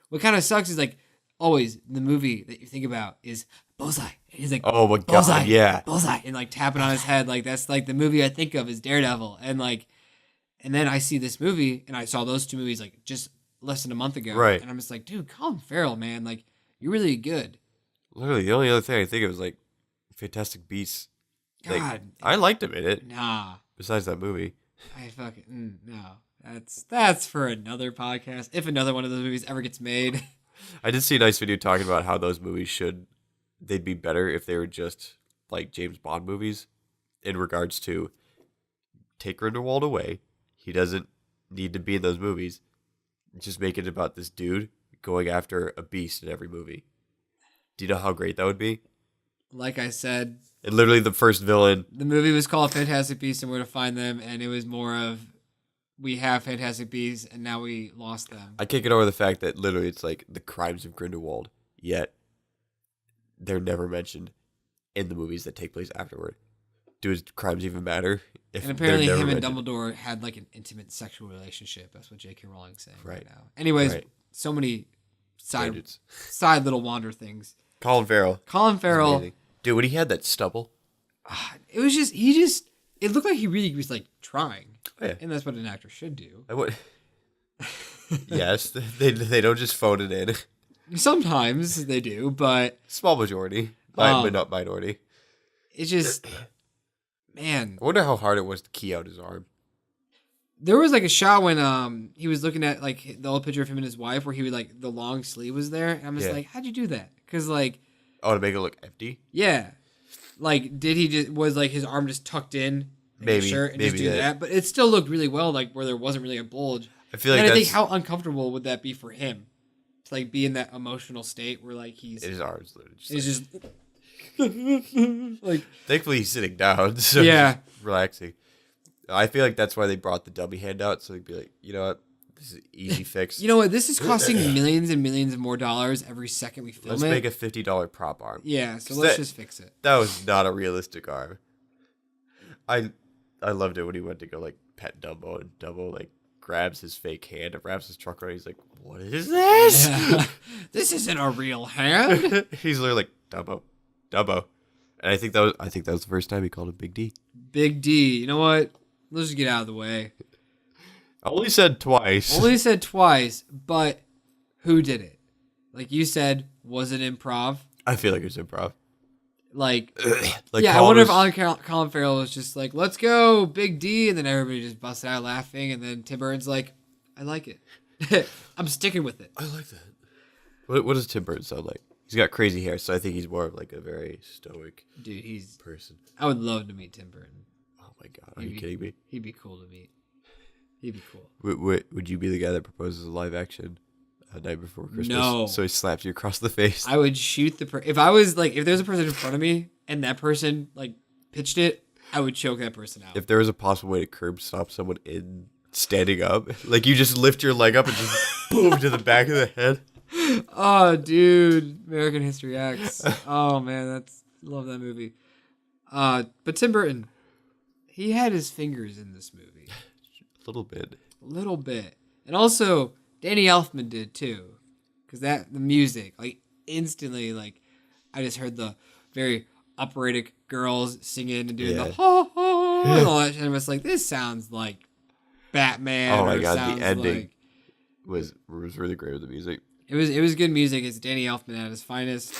what kind of sucks is like always the movie that you think about is Bullseye. And he's like, oh my god, Bullseye, yeah, Bullseye, and like tapping on his head, like that's like the movie I think of is Daredevil, and then I see this movie, and I saw those two movies like just less than a month ago, right? And I'm just like, dude, Colin Farrell, man, like you're really good. Literally, the only other thing I think of is like Fantastic Beasts. God, like, I liked him in it. Nah. Besides that movie. I fucking no. That's for another podcast. If another one of those movies ever gets made. I did see a nice video talking about how those movies they'd be better if they were just like James Bond movies in regards to take Grindelwald away. He doesn't need to be in those movies. Just make it about this dude going after a beast in every movie. Do you know how great that would be? Like I said, and literally the first villain. The movie was called Fantastic Beasts and Where to Find Them, and it was more of we have Fantastic Beasts and now we lost them. I can't get over the fact that literally it's like the crimes of Grindelwald, yet they're never mentioned in the movies that take place afterward. Do his crimes even matter? And apparently him and Dumbledore had like an intimate sexual relationship. That's what J.K. Rowling's saying right now. Anyways, so many side little wander things. Colin Farrell. Dude, when he had that stubble. It was just, it looked like he really was like trying. Oh, yeah. And that's what an actor should do. Yes, they don't just phone it in. Sometimes they do, but. Small majority, but not minority. It's just, man. I wonder how hard it was to key out his arm. There was like a shot when he was looking at like the old picture of him and his wife where he would like, the long sleeve was there. And I'm just like, how'd you do that? Because like. Oh, to make it look empty? Yeah. Like, was like his arm just tucked in his shirt and just do that? But it still looked really well, like where there wasn't really a bulge. I feel like I think how uncomfortable would that be for him? To like be in that emotional state where like his arms just like. Thankfully he's sitting down, so he's relaxing. I feel like that's why they brought the dummy hand out, so they'd be like, you know what? This is an easy fix. You know what? This is costing millions and millions of more dollars every second we film Let's make a $50 prop arm. Yeah, so let's just fix it. That was not a realistic arm. I loved it when he went to go like pet Dumbo, and Dumbo like grabs his fake hand and wraps his truck around. He's like, "What is this? Yeah. This isn't a real hand." He's literally like Dumbo, and I think that was the first time he called him Big D. Big D. You know what? Let's just get out of the way. I only said twice, but who did it? Like you said, was it improv? I feel like it was improv. Like yeah, I wonder if Colin Farrell was just like, let's go, Big D, and then everybody just busted out laughing, and then Tim Burton's like, I like it. I'm sticking with it. I like that. What does Tim Burton sound like? He's got crazy hair, so I think he's more of like a very stoic person. I would love to meet Tim Burton. Oh my god, are you kidding me? He'd be cool to meet. He'd be cool. Would you be the guy that proposes a live action A Night Before Christmas? No. So he slaps you across the face. I would shoot if I was like, if there's a person in front of me and that person like pitched it, I would choke that person out. If there was a possible way to curb stop someone in standing up, like you just lift your leg up and just boom to the back of the head. Oh, dude, American History X. Oh man, love that movie. But Tim Burton, he had his fingers in this movie. little bit. A little bit. And also, Danny Elfman did too. Because the music, like, instantly, like, I just heard the very operatic girls singing and doing the ha ha and all that shit. And I was like, this sounds like Batman. Oh my god, the ending like, was really great with the music. It was good music. It's Danny Elfman at his finest.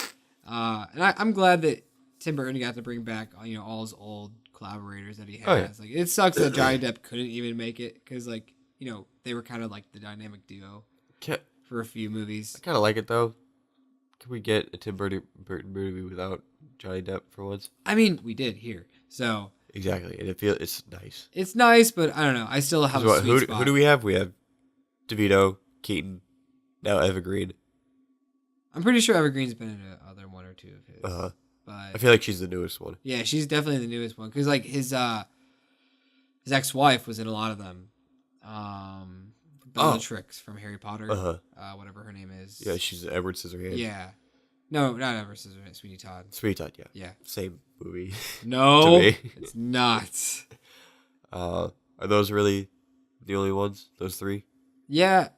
And I'm glad that Tim Burton got to bring back all his old collaborators that he has. Oh, yeah. Like, it sucks that Johnny Depp couldn't even make it because they were kind of like the dynamic duo for a few movies. I kind of like it though. Can we get a Tim Burton movie without Johnny Depp for once? I mean, we did here, so exactly, and it's nice. It's nice, but I don't know. I still have a sweet spot. Who do we have? We have DeVito, Keaton, now Evergreen. I'm pretty sure Evergreen's been in another one or two of his. But I feel like she's the newest one. Yeah, she's definitely the newest one because like his ex-wife was in a lot of them. Bellatrix from Harry Potter, whatever her name is. Yeah, she's Edward Scissorhands. Yeah, no, not Edward Scissorhands. Sweeney Todd. Sweeney Todd. Yeah. Yeah. Same movie. No, it's not. Are those really the only ones? Those three? Yeah,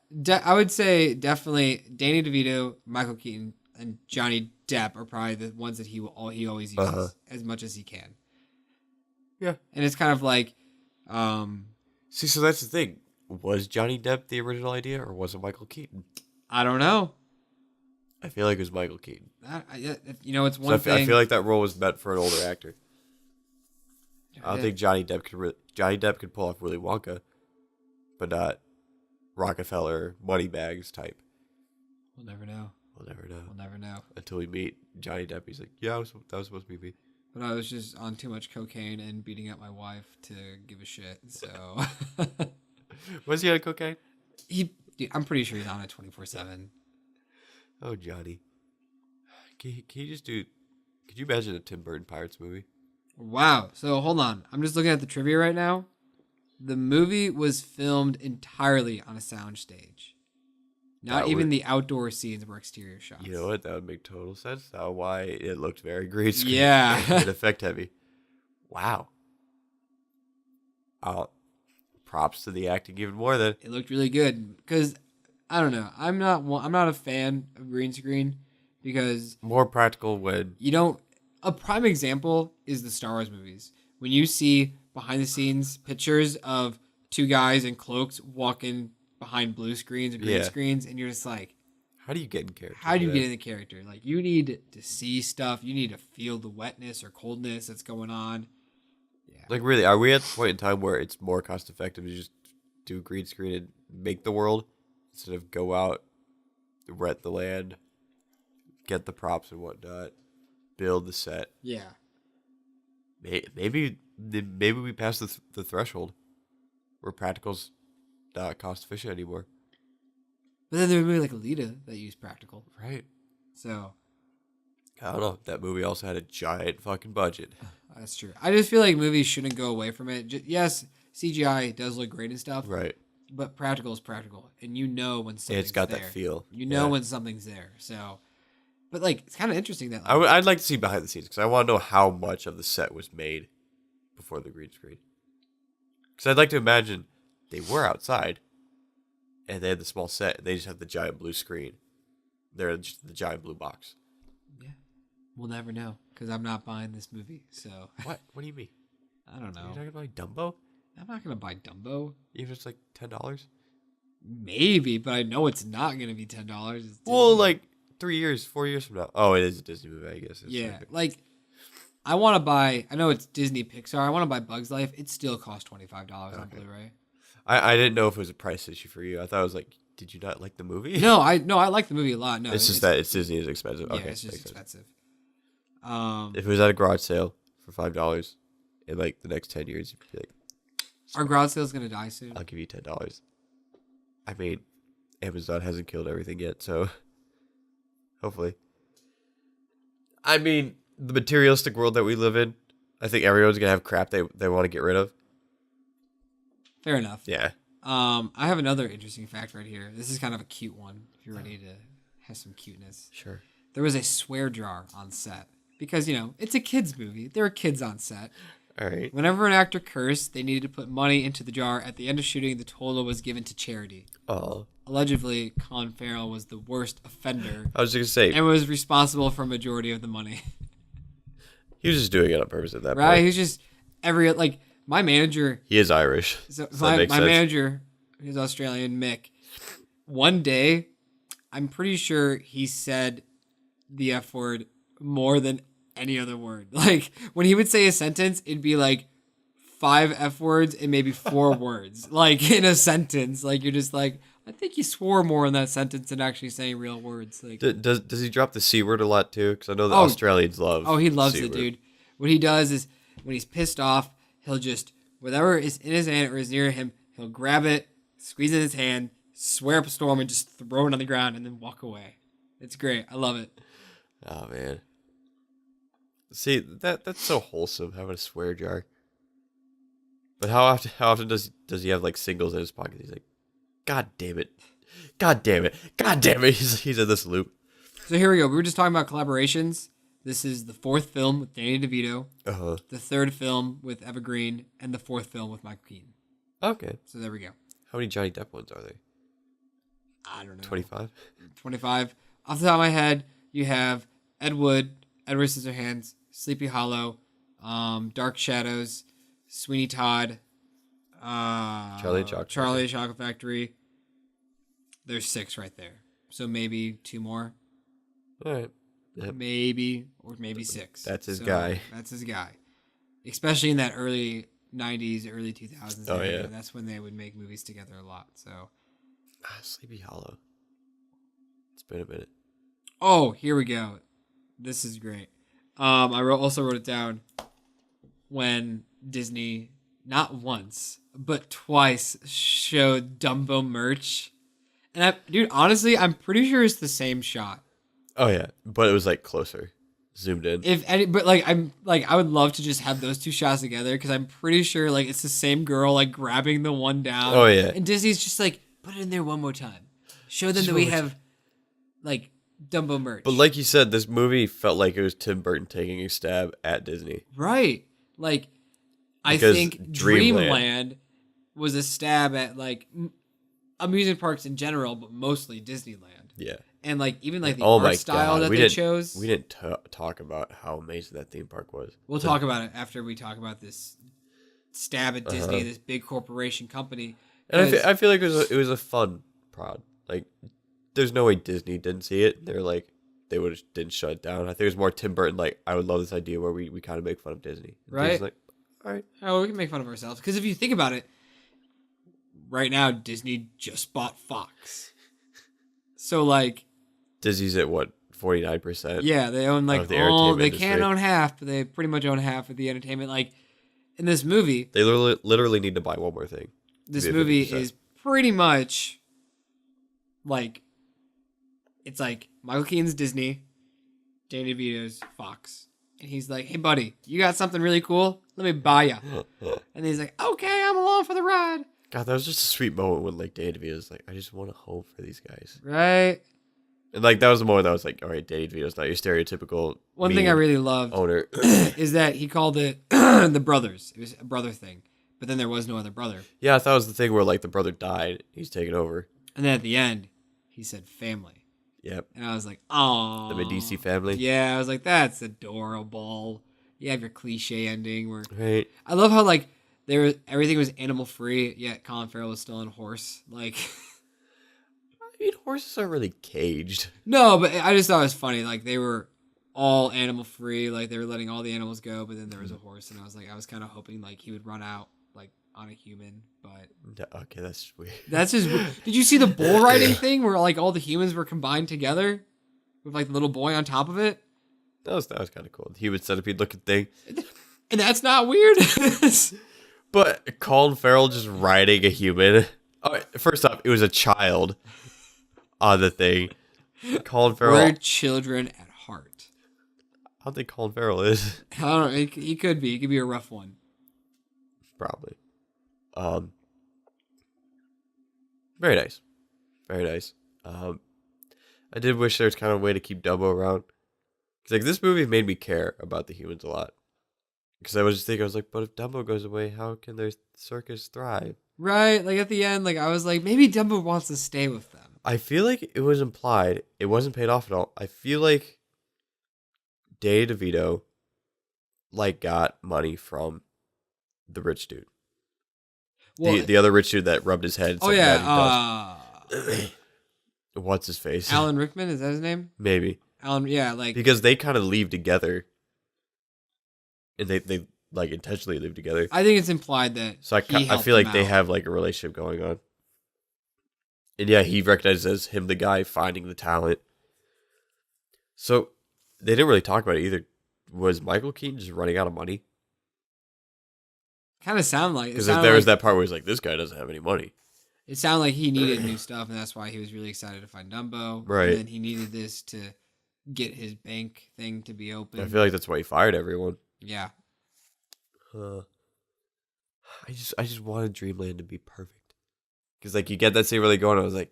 I would say definitely Danny DeVito, Michael Keaton, and Johnny Depp are probably the ones that he always uses as much as he can. Yeah, and it's kind of like, see, so that's the thing. Was Johnny Depp the original idea, or was it Michael Keaton? I don't know. I feel like it was Michael Keaton. It's one thing. I feel like that role was meant for an older actor. I don't think Johnny Depp could pull off Willy Wonka, but not Rockefeller Moneybags type. We'll never know. We'll never know until we meet Johnny Depp. He's like, yeah, that was supposed to be me. But I was just on too much cocaine and beating up my wife to give a shit. So. Was he on cocaine? I'm pretty sure he's on it 24/7. Oh, Johnny. Can you just do? Could you imagine a Tim Burton Pirates movie? Wow. So hold on. I'm just looking at the trivia right now. The movie was filmed entirely on a soundstage. Not even the outdoor scenes were exterior shots. You know what? That would make total sense. That's why it looked very green screen. Yeah. And effect heavy. Wow. Props to the acting even more then. It looked really good because I don't know. I'm not a fan of green screen because more practical when you don't. A prime example is the Star Wars movies. When you see behind the scenes pictures of two guys in cloaks walking behind blue screens or green screens, and you're just like, how do you get in character? How do you get in the character? Like, you need to see stuff. You need to feel the wetness or coldness that's going on. Yeah. Like, really, are we at the point in time where it's more cost effective to just do green screen and make the world instead of go out, rent the land, get the props and whatnot, build the set? Yeah. Maybe we passed the threshold where practical's not cost efficient anymore. But then there was a movie like Alita that used practical. Right. So. I don't know. That movie also had a giant fucking budget. That's true. I just feel like movies shouldn't go away from it. Yes, CGI does look great and stuff. Right. But practical is practical. And you know when something's there. It's got that feel. You know when something's there. So. But, like, it's kind of interesting that. I'd like to see behind the scenes because I want to know how much of the set was made before the green screen. Because I'd like to imagine they were outside and they had the small set and they just have the giant blue screen. They're just the giant blue box. Yeah. We'll never know because I'm not buying this movie. So. What? What do you mean? I don't know. You're not going to buy Dumbo? I'm not going to buy Dumbo. Even if it's like $10? Maybe, but I know it's not going to be $10. Well, like 4 years from now. Oh, it is a Disney movie, I guess. Yeah. Like, I want to buy, I know it's Disney Pixar. I want to buy Bug's Life. It still costs $25 on Blu-ray. I didn't know if it was a price issue for you. I thought it was like, did you not like the movie? No, I like the movie a lot. No, it's just that it's Disney is expensive. Yeah, okay, it's just expensive. If it was at a garage sale for $5 in like the next 10 years, you'd be like, our garage sale is gonna die soon. I'll give you $10. I mean, Amazon hasn't killed everything yet, so hopefully. I mean, the materialistic world that we live in, I think everyone's gonna have crap they want to get rid of. Fair enough. Yeah. I have another interesting fact right here. This is kind of a cute one. If you're ready to have some cuteness. Sure. There was a swear jar on set because it's a kids movie. There are kids on set. All right. Whenever an actor cursed, they needed to put money into the jar. At the end of shooting, the total was given to charity. Oh. Allegedly, Colin Farrell was the worst offender. I was just going to say. And was responsible for a majority of the money. He was just doing it on purpose at that point. Right? He's just my manager. He is Irish. So my manager, who's Australian, Mick, one day, I'm pretty sure he said the F word more than any other word. Like, when he would say a sentence, it'd be like 5 F words and maybe 4 words. Like, in a sentence. Like, you're just like, I think he swore more in that sentence than actually saying real words. Like, does he drop the C word a lot too? Because I know the Australians love. Oh, he loves C-word. it, dude. What he does is when he's pissed off, he'll just whatever is in his hand or is near him, he'll grab it, squeeze it in his hand, swear up a storm, and just throw it on the ground and then walk away. It's great. I love it. Oh man. See that's so wholesome having a swear jar. But how often does he have like singles in his pocket? He's like, God damn it. God damn it. God damn it. He's in this loop. So here we go. We were just talking about collaborations. This is the 4th film with Danny DeVito, the 3rd film with Eva Green, and the 4th film with Michael Keaton. Okay. So there we go. How many Johnny Depp ones are there? I don't know. 25? 25. Off the top of my head, you have Ed Wood, Edward Scissorhands, Sleepy Hollow, Dark Shadows, Sweeney Todd, Charlie and Chocolate Factory. There's 6 right there. So maybe 2 more. All right. Yep. Maybe 6. That's his guy. That's his guy. Especially in that early 90s, early 2000s. Oh, yeah. That's when they would make movies together a lot. So, Sleepy Hollow. It's been a minute. Oh, here we go. This is great. I also wrote it down when Disney, not once, but twice, showed Dumbo merch. And dude, honestly, I'm pretty sure it's the same shot. Oh yeah, but it was like closer, zoomed in. I would love to just have those 2 shots together because I'm pretty sure like it's the same girl like grabbing the one down. Oh yeah, and Disney's just like put it in there one more time, show them that we have like Dumbo merch. But like you said, this movie felt like it was Tim Burton taking a stab at Disney. Right, like Because I think Dreamland was a stab at like amusement parks in general, but mostly Disneyland. Yeah. And like even like the art style that they chose. We didn't talk about how amazing that theme park was. We'll talk about it after we talk about this stab at Disney, this big corporation company. And I feel like it was a fun prod. Like, there's no way Disney didn't see it. They're like, they didn't shut it down. I think it was more Tim Burton. Like, I would love this idea where we kind of make fun of Disney. And right? Disney's like, all right. Oh, we can make fun of ourselves because if you think about it, right now Disney just bought Fox. So like. Disney's at what, 49%? Yeah, they own like the they can't own half, but they pretty much own half of the entertainment. Like in this movie, they literally need to buy one more thing. This movie is pretty much like it's like Michael Keaton's Disney, Danny DeVito's Fox, and he's like, "Hey, buddy, you got something really cool? Let me buy you." And he's like, "Okay, I'm along for the ride." God, that was just a sweet moment when like Danny DeVito's like, "I just want a home for these guys." Right. And like that was the moment that I was like, all right, Danny DeVito's not your stereotypical one thing I really loved owner is that he called it the brothers. It was a brother thing, but then there was no other brother. Yeah, I thought it was the thing where like the brother died, he's taking over, and then at the end, he said family. Yep. And I was like, oh, the Medici family. Yeah, I was like, that's adorable. You have your cliche ending where right. I love how like everything was animal free, yet Colin Farrell was still on a horse. Like. I mean, horses aren't really caged. No, but I just thought it was funny. Like, they were all animal free. Like, they were letting all the animals go, but then there was a horse, and I was kind of hoping, like, he would run out, like, on a human, but... Okay, that's weird. That's just... Did you see the bull riding thing where, like, all the humans were combined together? With, like, the little boy on top of it? That was kind of cool. The human centipede looking thing. And that's not weird? But Colin Farrell just riding a human... Oh, first off, it was a child... on the thing. Colin Farrell. We're children at heart. I don't think Colin Farrell is. I don't know. He could be. He could be a rough one. Probably. Very nice. Very nice. I did wish there was kind of a way to keep Dumbo around. Because like this movie made me care about the humans a lot. Because I was just thinking, I was like, but if Dumbo goes away, how can their circus thrive? Right, like at the end, like I was like, maybe Dumbo wants to stay with them. I feel like it was implied. It wasn't paid off at all. I feel like Danny DeVito, like, got money from the rich dude. Well, the other rich dude that rubbed his head. Oh yeah. What's his face? Alan Rickman, is that his name? Maybe. Alan, yeah, like because they kind of leave together, and they like intentionally live together. I think it's implied that. So I feel like they have like a relationship going on. And yeah, he recognizes as him the guy finding the talent. So they didn't really talk about it either. Was Michael Keaton just running out of money? Kind of sound like, because there was that part where he's like, this guy doesn't have any money. It sounded like he needed new stuff, and that's why he was really excited to find Dumbo. Right. And then he needed this to get his bank thing to be open. I feel like that's why he fired everyone. Yeah. I just wanted Dreamland to be perfect. Because like you get that scene really going, I was like,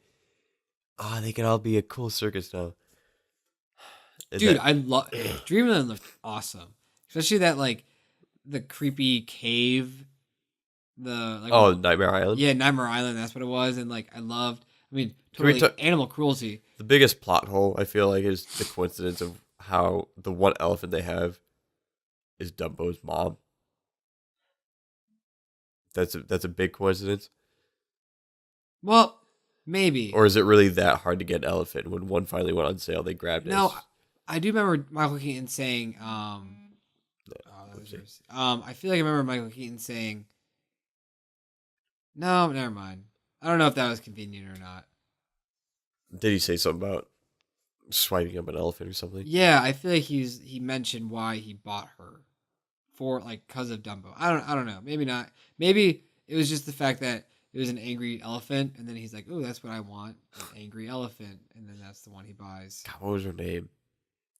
they can all be a cool circus now. And dude, I love Dreamland looked awesome. Especially that like the creepy cave. Nightmare Island? Yeah, Nightmare Island, that's what it was. And like totally animal cruelty. The biggest plot hole, I feel like, is the coincidence of how the one elephant they have is Dumbo's mom. That's a big coincidence. Well, maybe. Or is it really that hard to get an elephant? When one finally went on sale, they grabbed it. No, I do remember Michael Keaton saying, I feel like I remember Michael Keaton saying, no, never mind. I don't know if that was convenient or not. Did he say something about swiping up an elephant or something? Yeah, I feel like he mentioned why he bought her for like because of Dumbo. I don't know. Maybe not. Maybe it was just the fact that it was an angry elephant, and then he's like, "Oh, that's what I want, an angry elephant," and then that's the one he buys. God, what was her name?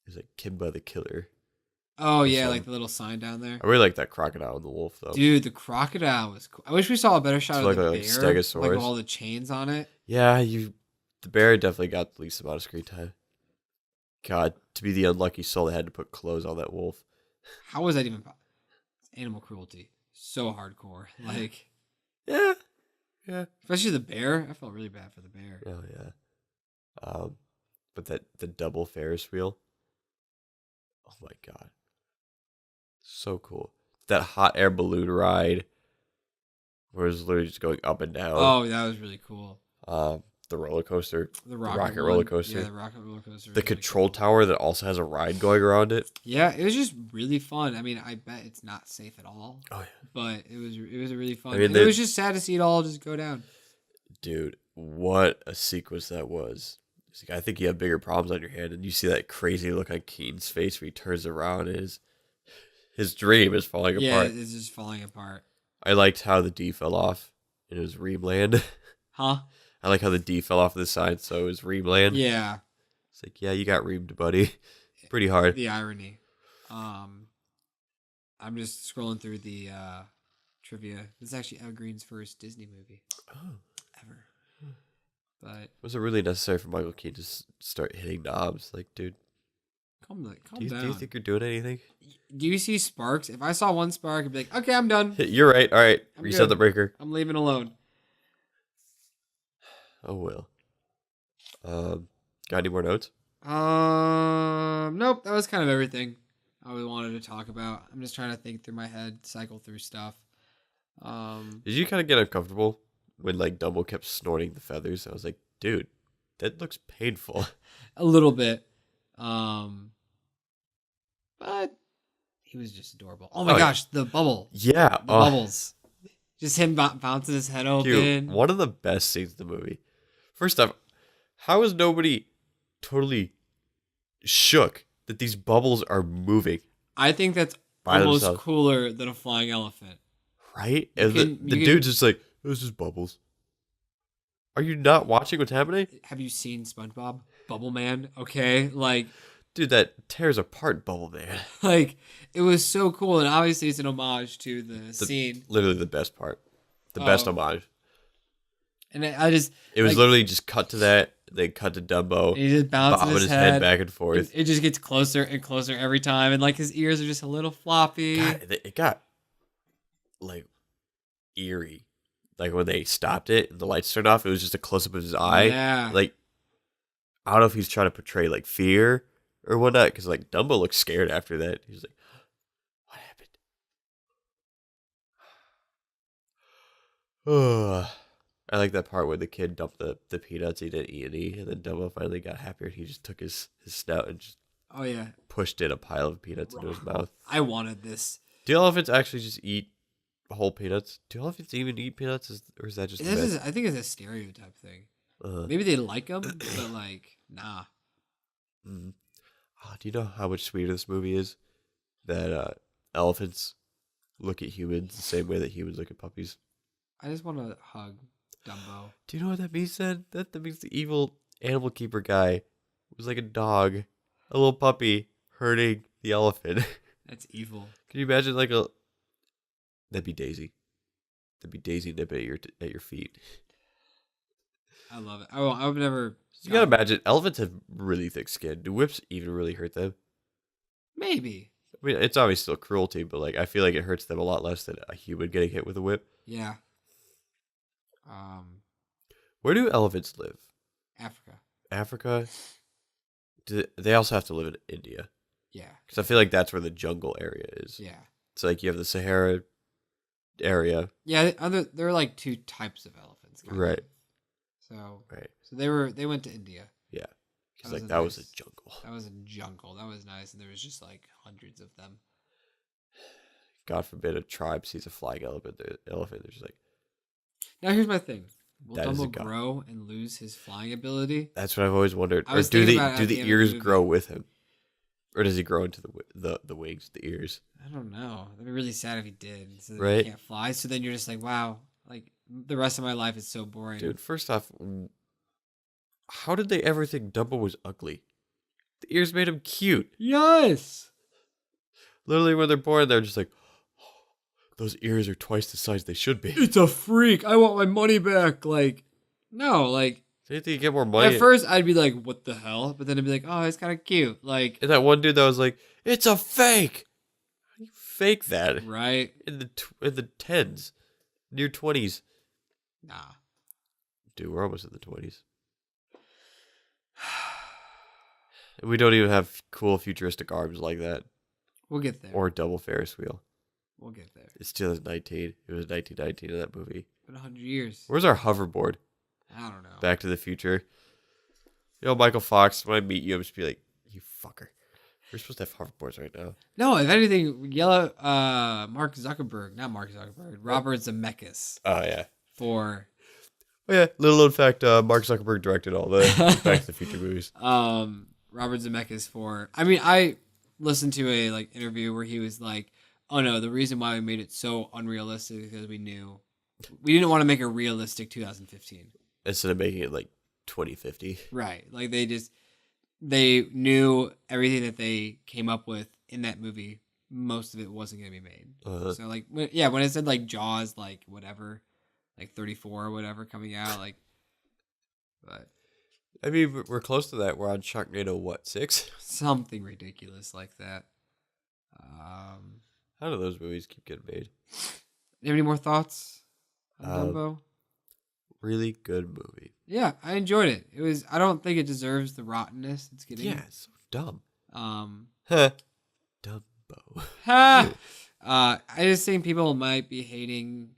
It was like Kimba the Killer. Oh yeah, like the little sign down there. I really like that crocodile and the wolf though. Dude, the crocodile was cool. I wish we saw a better shot of the bear, Stegosaurus. like all the chains on it. Yeah, the bear definitely got the least amount of screen time. God, to be the unlucky soul that had to put clothes on that wolf. How was that even? Animal cruelty, so hardcore. Like, yeah. Especially the bear. I felt really bad for the bear. Oh yeah. But the double Ferris wheel. Oh my god. So cool. That hot air balloon ride where it's literally just going up and down. Oh, that was really cool. The roller coaster. The rocket roller coaster. Yeah, the rocket roller coaster. The control tower that also has a ride going around it. Yeah, it was just really fun. I mean, I bet it's not safe at all. Oh yeah. But it was a really fun. I mean, it was just sad to see it all just go down. Dude, what a sequence that was. It's like, I think you have bigger problems on your hand, and you see that crazy look on Keaton's face where he turns around and his dream is falling apart. Yeah, it's just falling apart. I liked how the D fell off and it was Reamland. Huh? I like how the D fell off of the side, so it was Reamland. Yeah. It's like, yeah, you got reamed, buddy. Pretty hard. The irony. I'm just scrolling through the trivia. This is actually Evergreen's first Disney movie. Oh. Ever. But was it really necessary for Michael Keaton to start hitting knobs? Like, dude, calm down. Do you think you're doing anything? Do you see sparks? If I saw one spark, I'd be like, okay, I'm done. You're right. All right. Reset good. the breaker. I'm leaving alone. Oh, well. Got any more notes? Nope. That was kind of everything I wanted to talk about. I'm just trying to think through my head, cycle through stuff. Did you kind of get uncomfortable when like Dumbo kept snorting the feathers? I was like, dude, that looks painful. A little bit. But he was just adorable. Oh my gosh, the bubble. Yeah. The bubbles. Just him bouncing his head open. Dude, one of the best scenes in the movie. First off, how is nobody totally shook that these bubbles are moving? I think that's almost cooler than a flying elephant. Right? And the dude's just like, this is bubbles. Are you not watching what's happening? Have you seen SpongeBob? Bubble Man? Okay, like... Dude, that tears apart Bubble Man. Like, it was so cool, and obviously it's an homage to the scene. Literally the best part. The best homage. And I just... It was literally just cut to that, They cut to Dumbo, And he just bounces bobbing his his head head back and forth. It just gets closer and closer every time, and like his ears are just a little floppy. God, it got like eerie. Like when they stopped it and the lights turned off, it was just a close up of his eye. Yeah. Like I don't know if he's trying to portray like fear or whatnot, because like Dumbo looks scared after that. He's like, "What happened?" Oh, I like that part where the kid dumped the peanuts. He didn't eat any, and then Dumbo finally got happier. And he just took his snout and just pushed in a pile of peanuts into his mouth. I wanted this. Do elephants actually just eat whole peanuts? Do elephants even eat peanuts, or is that just? I think it's a stereotype thing. Maybe they like them, but like, nah. Do you know how much sweeter this movie is? That elephants look at humans the same way that humans look at puppies. I just want to hug Dumbo. Do you know what that means then? That means the evil animal keeper guy was like a dog, a little puppy hurting the elephant. That's evil. Can you imagine that'd be Daisy. That'd be Daisy nipping at your feet. I love it. I would never. You gotta imagine, elephants have really thick skin. Do whips even really hurt them? Maybe. I mean, it's obviously still cruelty, but like I feel like it hurts them a lot less than a human getting hit with a whip. Yeah. Where do elephants live? Africa. Africa? They also have to live in India. Yeah. Because I feel like that's where the jungle area is. Yeah. It's like you have the Sahara area. Yeah, there are like two types of elephants. Right. So right. So they went to India. Yeah. Because like that was a jungle. That was a jungle. That was nice, and there was just like hundreds of them. God forbid a tribe sees a flying elephant. They're just like. Now here's my thing: will Dumbo grow and lose his flying ability? That's what I've always wondered. Or do the ears grow with him, or does he grow into the wings, the ears? I don't know. That'd be really sad if he did. So right? He can't fly. So then you're just like, wow, like the rest of my life is so boring. Dude, first off, how did they ever think Dumbo was ugly? The ears made him cute. Yes. Literally, when they're born, they're just like, oh, those ears are twice the size they should be. It's a freak. I want my money back. Like, no, like. So you think you get more money? At first, I'd be like, what the hell? But then I'd be like, oh, it's kind of cute. Like. And that one dude that was like, it's a fake. How do you fake that? Right. In the 10s, near 20s. Nah. Dude, we're almost in the 20s. We don't even have cool futuristic arms like that. We'll get there. Or double Ferris wheel. We'll get there. It's 2019. It was 1919 in that movie. Been 100 years. Where's our hoverboard? I don't know. Back to the Future. You know, Michael Fox, when I meet you, I'm just be like, you fucker. We're supposed to have hoverboards right now. No, if anything, Mark Zuckerberg, not Mark Zuckerberg, Robert Zemeckis. Oh, yeah. For... Oh, yeah. Little known fact, Mark Zuckerberg directed all the Back to the Future movies. Robert Zemeckis for... I mean, I listened to a interview where he was like, oh no, the reason why we made it so unrealistic is because we didn't want to make a realistic 2015. Instead of making it like 2050. Right. Like they knew everything that they came up with in that movie, most of it wasn't going to be made. Uh-huh. So like, when it said like Jaws, like whatever, like 34 or whatever coming out, like, but. I mean, we're close to that. We're on Sharknado, what, 6? Something ridiculous like that. How do those movies keep getting made? You have any more thoughts on Dumbo? Really good movie. Yeah, I enjoyed it. I don't think it deserves the rottenness it's getting. Yeah, it's so dumb. Dumbo. I just think people might be hating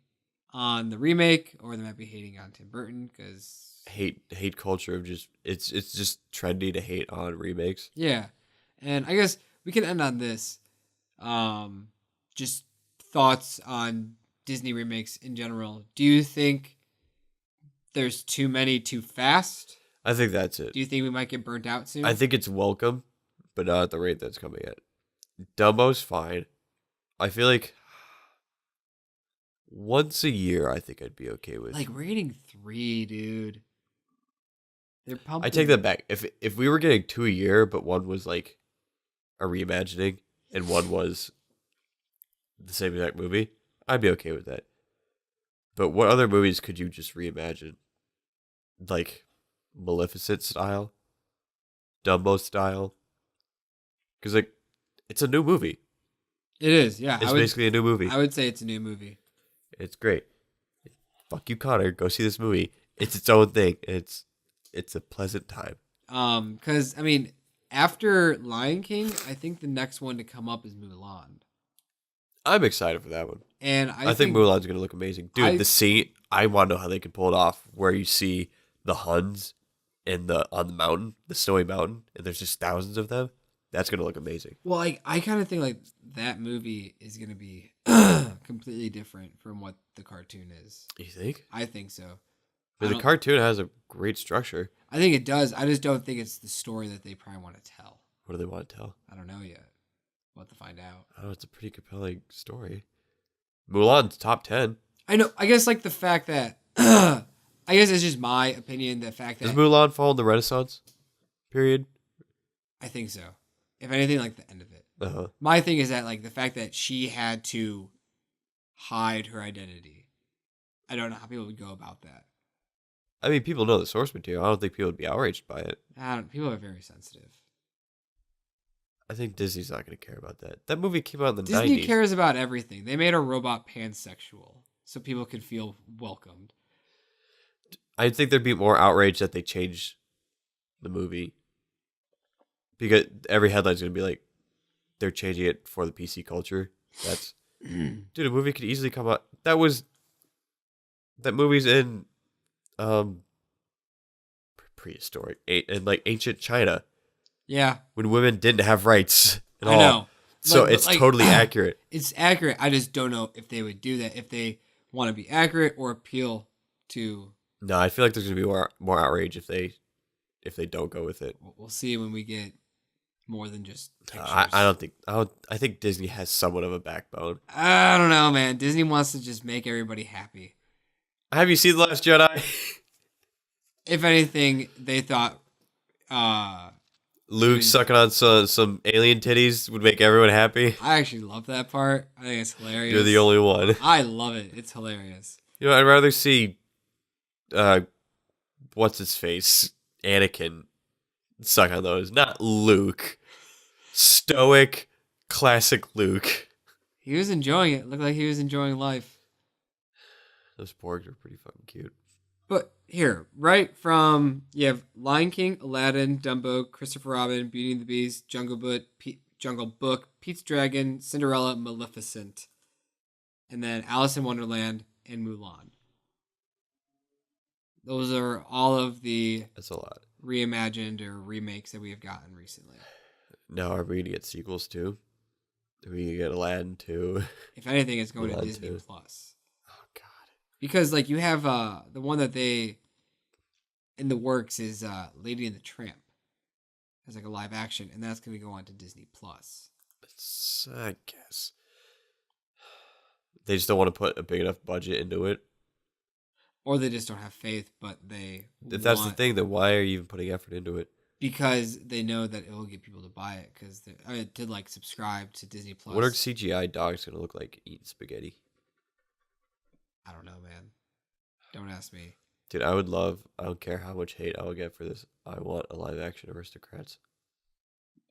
on the remake, or they might be hating on Tim Burton because hate culture of just it's just trendy to hate on remakes. Yeah, and I guess we can end on this. Just thoughts on Disney remakes in general. Do you think there's too many too fast? I think that's it. Do you think we might get burnt out soon? I think it's welcome, but not at the rate that's coming at. Dumbo's fine. I feel like once a year, I think I'd be okay with. Like rating 3, dude. They're pumping. I take that back. If we were getting 2 a year, but one was like a reimagining and one was the same exact movie, I'd be okay with that. But what other movies could you just reimagine? Like Maleficent style, Dumbo style. Because like, it's a new movie. It is, yeah. It's basically a new movie. I would say it's a new movie. It's great. Fuck you, Connor. Go see this movie. It's its own thing. It's a pleasant time. Because I mean, after Lion King, I think the next one to come up is Mulan. I'm excited for that one. And I think Mulan's gonna look amazing, dude. The scene, I want to know how they can pull it off, where you see the Huns on the mountain, the snowy mountain, and there's just thousands of them. That's gonna look amazing. Well, I kind of think like that movie is gonna be completely different from what the cartoon is. You think? I think so. But the cartoon has a great structure. I think it does. I just don't think it's the story that they probably want to tell. What do they want to tell? I don't know yet. We'll have to find out. Oh, it's a pretty compelling story. Mulan's top 10. I know. I guess like the fact that I guess it's just my opinion. The fact that does Mulan fall in the Renaissance period? I think so. If anything, like the end of it. Uh-huh. My thing is that like the fact that she had to hide her identity. I don't know how people would go about that. I mean, people know the source material. I don't think people would be outraged by it. People are very sensitive. I think Disney's not going to care about that. That movie came out in the 90s. Disney cares about everything. They made a robot pansexual so people could feel welcomed. I think there'd be more outrage that they changed the movie. Because every headline's going to be like, they're changing it for the PC culture. That's... Dude, a movie could easily come out... That movie's in... prehistoric. In like ancient China. Yeah. When women didn't have rights at all. I know. So it's like, totally accurate. It's accurate. I just don't know if they would do that. If they want to be accurate or appeal to... No, I feel like there's going to be more outrage if they don't go with it. We'll see when we get more than just pictures. I think Disney has somewhat of a backbone. I don't know, man. Disney wants to just make everybody happy. Have you seen The Last Jedi? If anything, they thought... Luke sucking on some alien titties would make everyone happy. I actually love that part. I think it's hilarious. You're the only one. I love it. It's hilarious. You know, I'd rather see, what's his face, Anakin, suck on those, not Luke. Stoic, classic Luke. He was enjoying it. Looked like he was enjoying life. Those porgs are pretty fucking cute. But here, right from, you have Lion King, Aladdin, Dumbo, Christopher Robin, Beauty and the Beast, Jungle Book, Pete's Dragon, Cinderella, Maleficent, and then Alice in Wonderland and Mulan. Those are all of the That's a lot. Reimagined or remakes that we have gotten recently. Now are we going to get sequels too? Are we going to get Aladdin too? If anything, it's going Mulan to Disney too. Plus. Because, like, you have the one that they, in the works is Lady and the Tramp. As, like, a live action, and that's going to go on to Disney+. I guess. They just don't want to put a big enough budget into it. Or they just don't have faith, but they If that's the thing, then why are you even putting effort into it? Because they know that it will get people to buy it, to, like, subscribe to Disney+. What are CGI dogs going to look like eating spaghetti? I don't know, man. Don't ask me. Dude, I don't care how much hate I will get for this. I want a live action Aristocrats.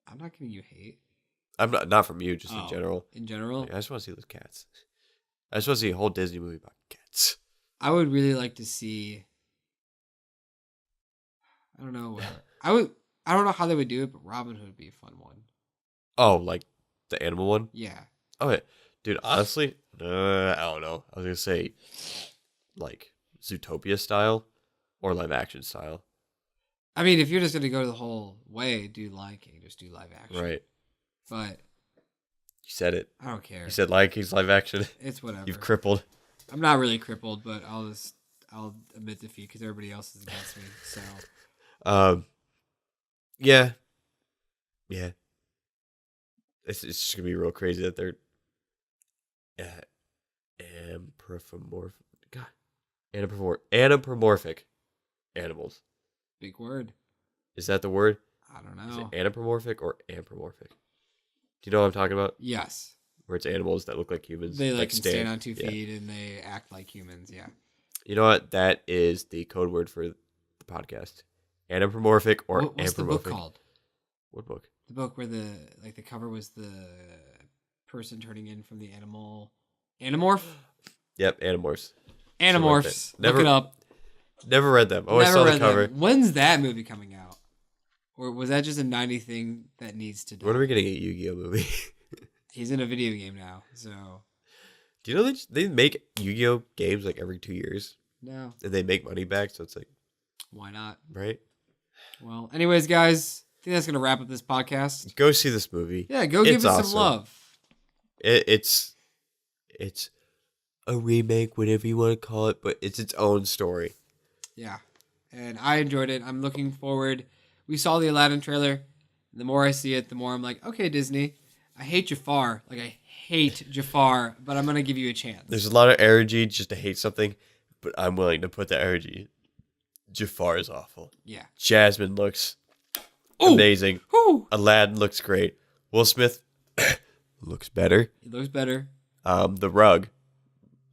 I'm not giving you hate. I'm not from you, just in general. In general? Like, I just want to see those cats. I just want to see a whole Disney movie about cats. I would really like to see... I don't know. I don't know how they would do it, but Robin Hood would be a fun one. Oh, like the animal one? Yeah. Oh, yeah. Dude, honestly, I don't know. I was going to say, like, Zootopia style or live action style. I mean, if you're just going to go the whole way, do Lion King, just do live action. Right. But... You said it. I don't care. You said Lion King's live action. It's whatever. You've crippled. I'm not really crippled, but I'll admit defeat because everybody else is against me, so... Yeah. Yeah. It's just going to be real crazy that they're... Anthropomorphic animals. Big word. Is that the word? I don't know. Is it anthropomorphic or anthropomorphic? Do you know what I'm talking about? Yes. Where it's animals that look like humans. They can stand on 2 feet and they act like humans, yeah. You know what? That is the code word for the podcast. anamorphic or what's the book called? What book? The book where the cover was the person turning in from the Animorph? Yep, Animorphs. Animorphs. Look it up. Never read them. Always saw the cover. When's that movie coming out? Or was that just a 90 thing that needs to die? When are we getting a Yu-Gi-Oh movie? He's in a video game now, so... Do you know they make Yu-Gi-Oh games like every 2 years? No. And they make money back, so it's like... Why not? Right? Well, anyways, guys, I think that's going to wrap up this podcast. Go see this movie. Yeah, go give it some love. It's a remake, whatever you want to call it, but it's its own story. Yeah, and I enjoyed it. I'm looking forward. We saw the Aladdin trailer. The more I see it, the more I'm like, okay, Disney, I hate Jafar. Like, I hate Jafar, but I'm going to give you a chance. There's a lot of energy just to hate something, but I'm willing to put the energy. Jafar is awful. Yeah. Jasmine looks amazing. Ooh. Aladdin looks great. Will Smith looks better. He looks better. The rug,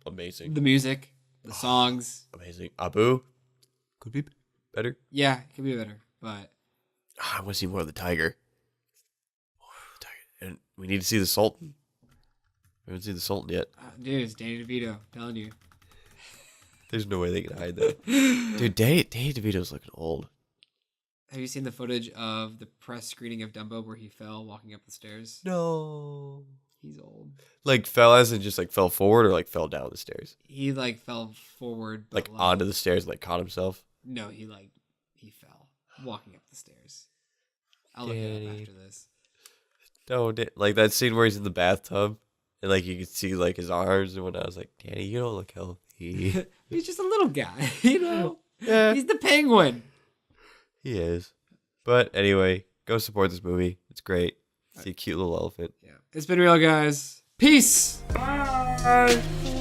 amazing. The music, the songs. Amazing. Abu could be better. Yeah, it could be better, but... I want to see more of the tiger. And we need to see the Sultan. We haven't seen the Sultan yet. Dude, it's Danny DeVito. I'm telling you. There's no way they can hide that. Dude, Danny DeVito's looking old. Have you seen the footage of the press screening of Dumbo where he fell walking up the stairs? No. He's old. Like fell as in just like fell forward or like fell down the stairs? He like fell forward. Like onto the stairs, like caught himself? No, he fell walking up the stairs. I'll look it up after this. No, like that scene where he's in the bathtub and like you can see like his arms and whatnot. I was like, Danny, you don't look healthy. He's just a little guy, you know? Yeah. He's the penguin. He is. But anyway, go support this movie. It's great. See a cute little elephant. Yeah. It's been real, guys. Peace. Bye.